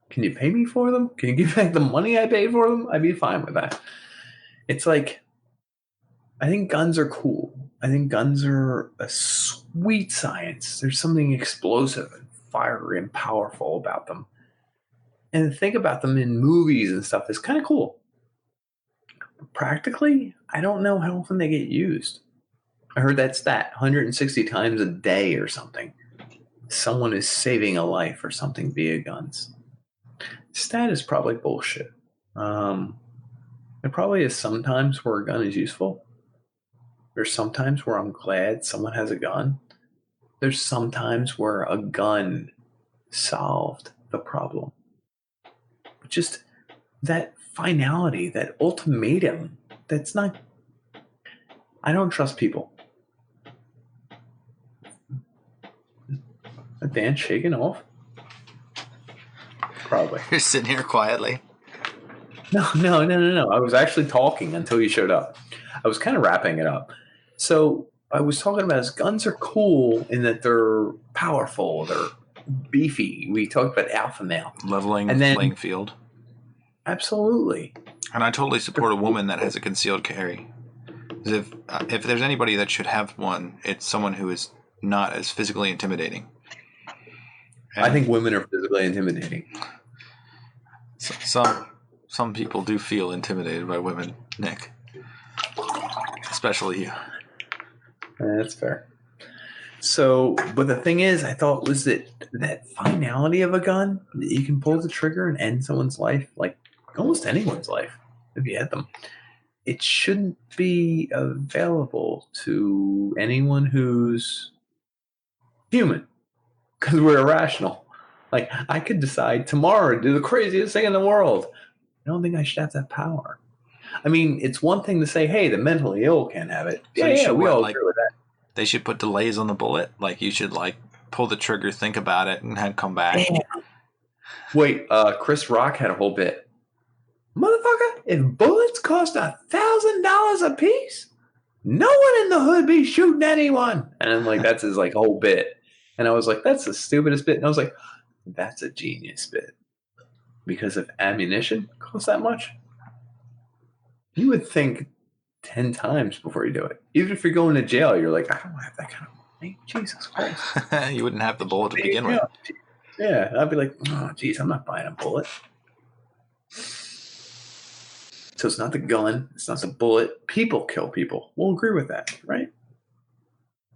Can you pay me for them? Can you give back the money I paid for them? I'd be fine with that. It's like, I think guns are cool. I think guns are a sweet science. There's something explosive and fiery and powerful about them. And think about them in movies and stuff is kind of cool. But practically, I don't know how often they get used. I heard that stat 160 times a day or something. Someone is saving a life or something via guns. Stat is probably bullshit. There probably is sometimes where a gun is useful. There's sometimes where I'm glad someone has a gun. There's sometimes where a gun solved the problem. Just that finality, that ultimatum, that's not... I don't trust people. A Dan shaking off? Probably. You're sitting here quietly. No. I was actually talking until you showed up. I was kind of wrapping it up. So I was talking about as guns are cool in that they're powerful, they're beefy. We talked about alpha male. Leveling the playing field. Absolutely. And I totally support a woman that has a concealed carry. If there's anybody that should have one, it's someone who is not as physically intimidating. And I think women are physically intimidating. Some people do feel intimidated by women, Nick. Especially you. That's fair. So, but the thing is, I thought was that finality of a gun, that you can pull the trigger and end someone's life, like almost anyone's life, if you had them. It shouldn't be available to anyone who's human, because we're irrational. Like, I could decide tomorrow to do the craziest thing in the world. I don't think I should have that power. I mean, it's one thing to say, hey, the mentally ill can't have it. So we all agree with that. They should put delays on the bullet. Like, you should, pull the trigger, think about it, and then come back. Damn. Wait, Chris Rock had a whole bit. Motherfucker, if bullets cost $1,000 a piece, no one in the hood be shooting anyone. And I'm like, that's his whole bit. And I was like, that's the stupidest bit. And I was like, that's a genius bit. Because if ammunition costs that much, you would think 10 times before you do it. Even if you're going to jail, you're like, I don't have that kind of money. Jesus Christ. You wouldn't have the bullet to begin with. Yeah, I'd be like, oh, geez, I'm not buying a bullet. So it's not the gun. It's not the bullet. People kill people. We'll agree with that, right?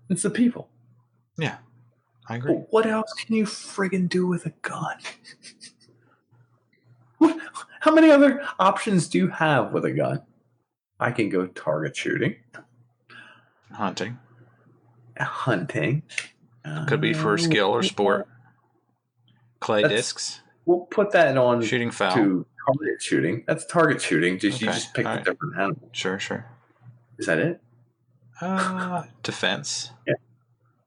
It's the people. Yeah, I agree. But what else can you friggin' do with a gun? How many other options do you have with a gun? I can go target shooting. Hunting. Could be for skill or sport. Clay discs. We'll put that on shooting foul. To target shooting. That's target shooting. You just pick a different animal. Sure. Is that it? Defense. Yeah.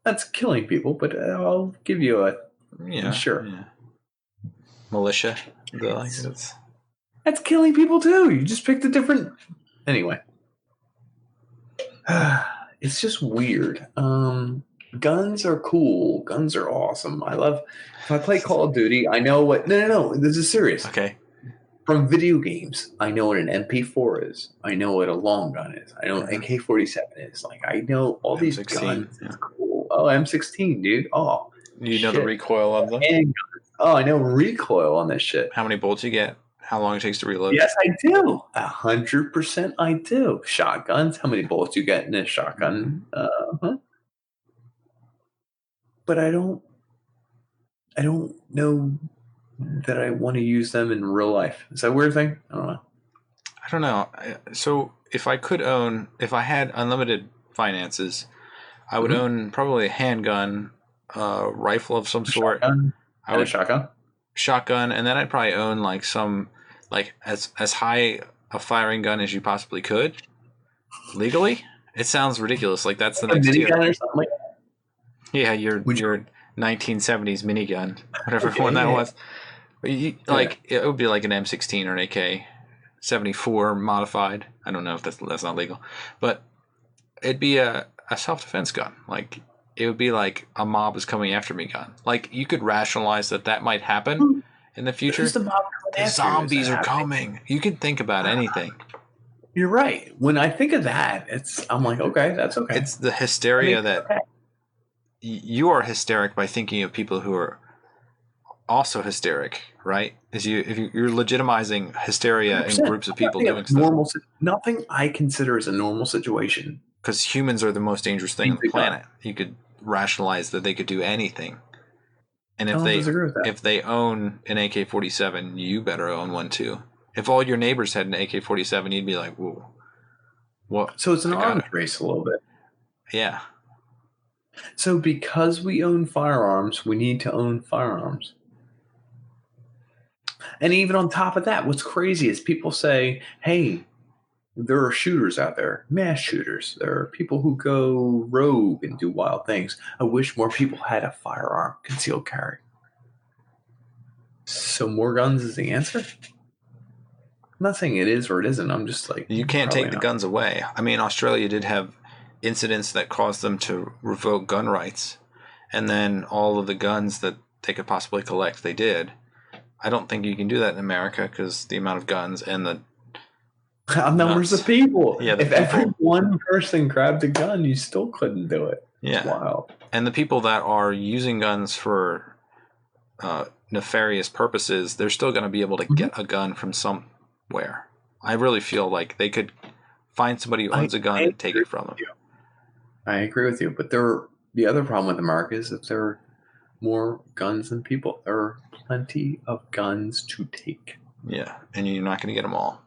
That's killing people, but I'll give you a sure. Yeah. Militia. That's killing people too. You just picked a different. Anyway, it's just weird. Guns are cool. Guns are awesome. I love. If I play Call of Duty, I know what. No. This is serious. Okay. From video games, I know what an MP4 is. I know what a long gun is. I know what AK-47 is. I know all these M16, guns. It's cool. Oh, M16, dude. Oh, you know the recoil of them? Oh, I know recoil on this shit. How many bullets you get? How long it takes to reload? Yes, I do. 100% I do. Shotguns. How many bullets you get in a shotgun? But I don't know that I want to use them in real life. Is that a weird thing? I don't know. So if I had unlimited finances, I would own probably a handgun, rifle of some sort. A shotgun? Shotgun, and then I'd probably own some as high a firing gun as you possibly could legally. It sounds ridiculous. That's the next tier. Minigun or something like that? Yeah, your 1970s minigun, whatever one that was. It would be like an M16 or an AK-74 modified. I don't know if that's not legal, but it'd be a self-defense gun. It would be like a mob is coming after me gun. You could rationalize that might happen in the future. The zombies are coming. You can think about anything. You're right. When I think of that, I'm like, okay, that's okay. It's the hysteria you are hysteric by thinking of people who are also hysteric, right? If you're legitimizing hysteria in 100%. groups of people Nothing doing stuff. nothing I consider as a normal situation. Because humans are the most dangerous thing on the Needs a gun. planet. You could rationalize that they could do anything. And I don't disagree with that. if they own an AK-47, you better own one too. If all your neighbors had an AK-47, you'd be like, whoa. What? So it's an arms race a little bit. Yeah. So because we own firearms, we need to own firearms. And even on top of that, what's crazy is people say, hey, there are shooters out there, mass shooters. There are people who go rogue and do wild things. I wish more people had a firearm, concealed carry. So more guns is the answer? I'm not saying it is or it isn't. I'm just like... You can't take the guns away. I mean, Australia did have incidents that caused them to revoke gun rights. And then all of the guns that they could possibly collect, they did. I don't think you can do that in America because the amount of guns and the numbers of people. Yeah, if every one person grabbed a gun, you still couldn't do it. Yeah. It's wild. And the people that are using guns for nefarious purposes, they're still going to be able to get a gun from somewhere. I really feel like they could find somebody who owns a gun and take it from them. I agree with you, but the other problem with America is that there are more guns than people. There are plenty of guns to take. Yeah, and you're not going to get them all.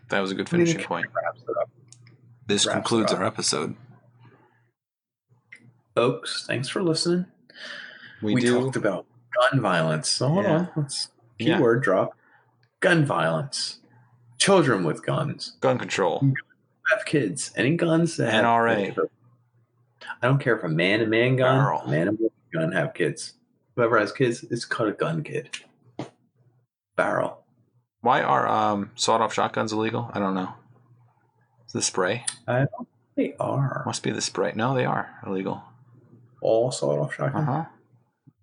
That was a good finishing point. This concludes our episode. Folks, thanks for listening. We talked about gun violence. So hold on. Let's keyword drop. Gun violence. Children with guns. Gun control. Have kids. Any guns that NRA. I don't care if a man and man gun, Barrel. man and woman gun have kids. Whoever has kids is called a gun kid. Barrel. Why are sawed-off shotguns illegal? I don't know. Is the spray? I don't think they are. Must be the spray. No, they are illegal. All sawed-off shotguns? Uh-huh.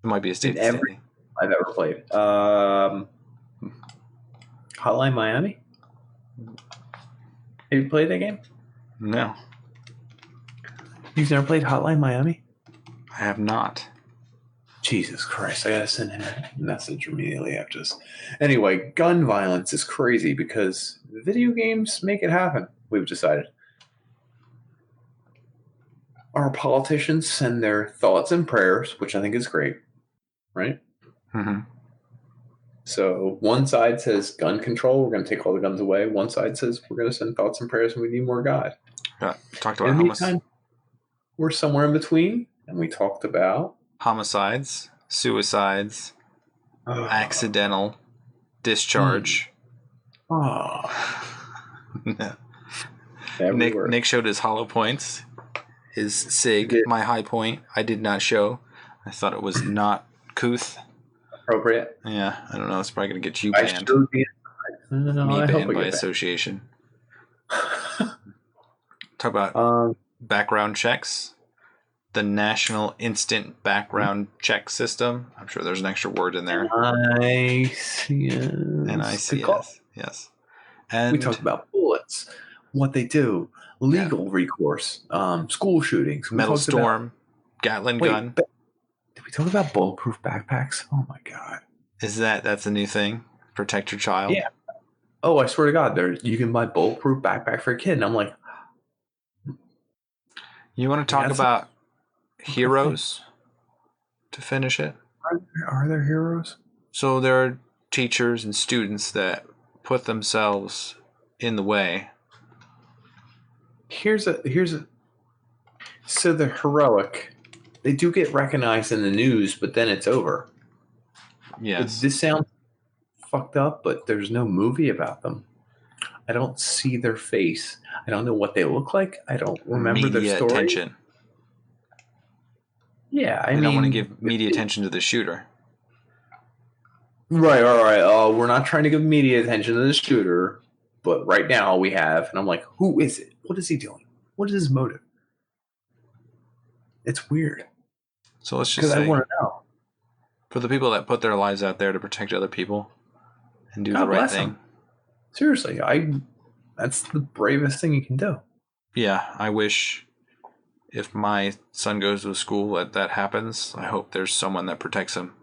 It might be a state every I've ever played. Hotline Miami? Have you played that game? No. You've never played Hotline Miami? I have not. Jesus Christ, I gotta send him a message immediately after this. Anyway, gun violence is crazy because video games make it happen, we've decided. Our politicians send their thoughts and prayers, which I think is great, right? Mm-hmm. So one side says gun control, we're going to take all the guns away. One side says we're going to send thoughts and prayers and we need more God. Yeah, talked about homicides. We're somewhere in between, and we talked about homicides, suicides, accidental discharge. Nick showed his hollow points. His SIG, my high point, I did not show. I thought it was not couth. Appropriate. Yeah, I don't know. It's probably going to get you banned. Me banned by association. Talk about background checks. The National Instant Background Check System. I'm sure there's an extra word in there. NICS. Yes. And we talked about bullets, what they do, legal recourse, school shootings. Metal Storm, Gatling gun. Did we talk about bulletproof backpacks? Oh my God. That's a new thing? Protect your child? Yeah. Oh, I swear to God, you can buy bulletproof backpack for a kid. And I'm like, you want to talk about heroes to finish it? Are there heroes? So there are teachers and students that put themselves in the way. So they're heroic. They do get recognized in the news, but then it's over. Yes. This sounds fucked up, but there's no movie about them. I don't see their face. I don't know what they look like. I don't remember their story. Attention. Yeah, I don't want to give media attention to the shooter. Right, all right. We're not trying to give media attention to the shooter, but right now we have, and I'm like, who is it? What is he doing? What is his motive? It's weird. So let's just say, because I want to know. For the people that put their lives out there to protect other people and do the right thing. Seriously, that's the bravest thing you can do. Yeah, I wish if my son goes to a school that happens, I hope there's someone that protects him,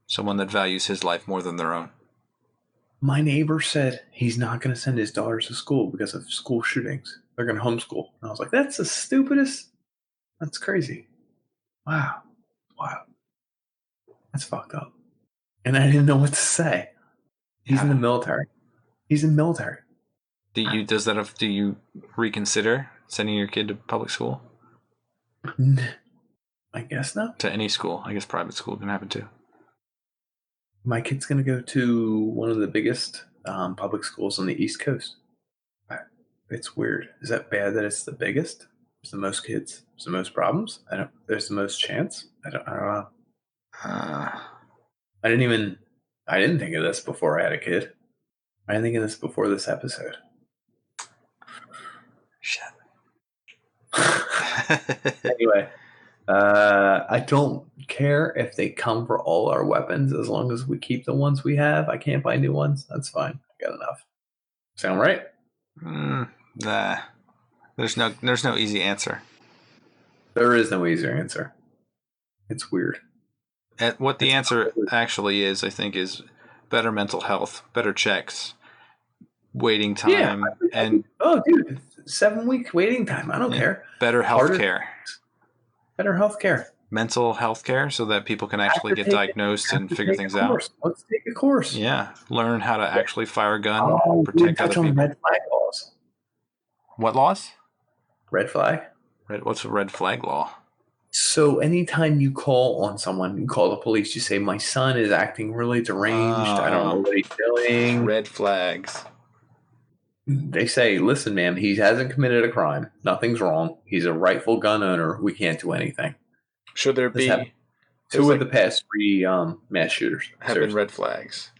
someone that values his life more than their own. My neighbor said he's not going to send his daughters to school because of school shootings. They're going to homeschool. And I was like, that's the stupidest. That's crazy. Wow. That's fucked up. And I didn't know what to say. He's in the military. He's in the military. Do you reconsider sending your kid to public school? I guess not. To any school. I guess private school can happen too. My kid's going to go to one of the biggest public schools on the East Coast. It's weird. Is that bad that it's the biggest? There's the most kids. There's the most problems. There's the most chance. I don't know. I didn't think of this before I had a kid. I didn't think of this before this episode. Shit. Anyway, I don't care if they come for all our weapons as long as we keep the ones we have. I can't buy new ones. That's fine. I got enough. Sound right? Nah. There's no easy answer. There is no easy answer. It's weird. What the answer actually is, I think, is better mental health, better checks, waiting time, and 7-week waiting time. I don't care. Better health care. Better health care. Mental health care, so that people can actually get diagnosed and figure things out. Let's take a course. Yeah, learn how to actually fire a gun, protect other people. Red flag laws. What laws? Red flag. What's a red flag law? So anytime you call on someone, you call the police, you say, my son is acting really deranged. I don't know what he's doing. Red flags. They say, listen, ma'am, he hasn't committed a crime. Nothing's wrong. He's a rightful gun owner. We can't do anything. Should there be... Two of the past 3 mass shooters have been red flags.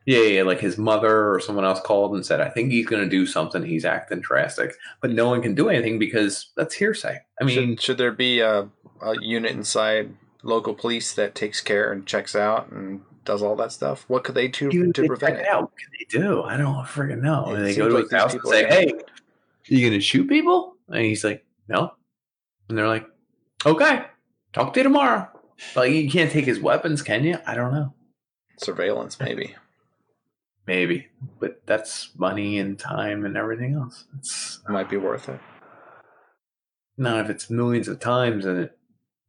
Yeah, like his mother or someone else called and said, I think he's going to do something. He's acting drastic. But no one can do anything because that's hearsay. I mean... Should there be a unit inside local police that takes care and checks out and does all that stuff? What could they do to prevent it? What can they do? I don't freaking know. And they go to his house and say, hey, are you going to shoot people? And he's like, no. And they're like, okay, talk to you tomorrow. Like, you can't take his weapons, can you? I don't know. Surveillance, maybe. Maybe. But that's money and time and everything else. It might be worth it. Not if it's millions of times and it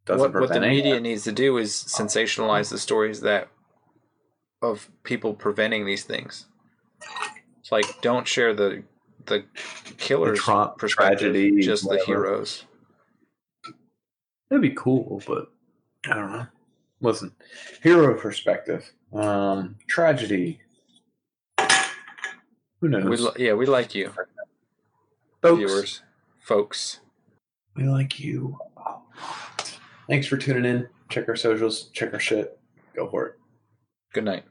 doesn't prevent what the media anything. needs to do is sensationalize the stories of people preventing these things. It's like, don't share the killer's perspective, just the heroes. That'd be cool, but I don't know. Listen, hero perspective, tragedy. Who knows? We like you, folks. We like you. Thanks for tuning in. Check our socials. Check our shit. Go for it. Good night.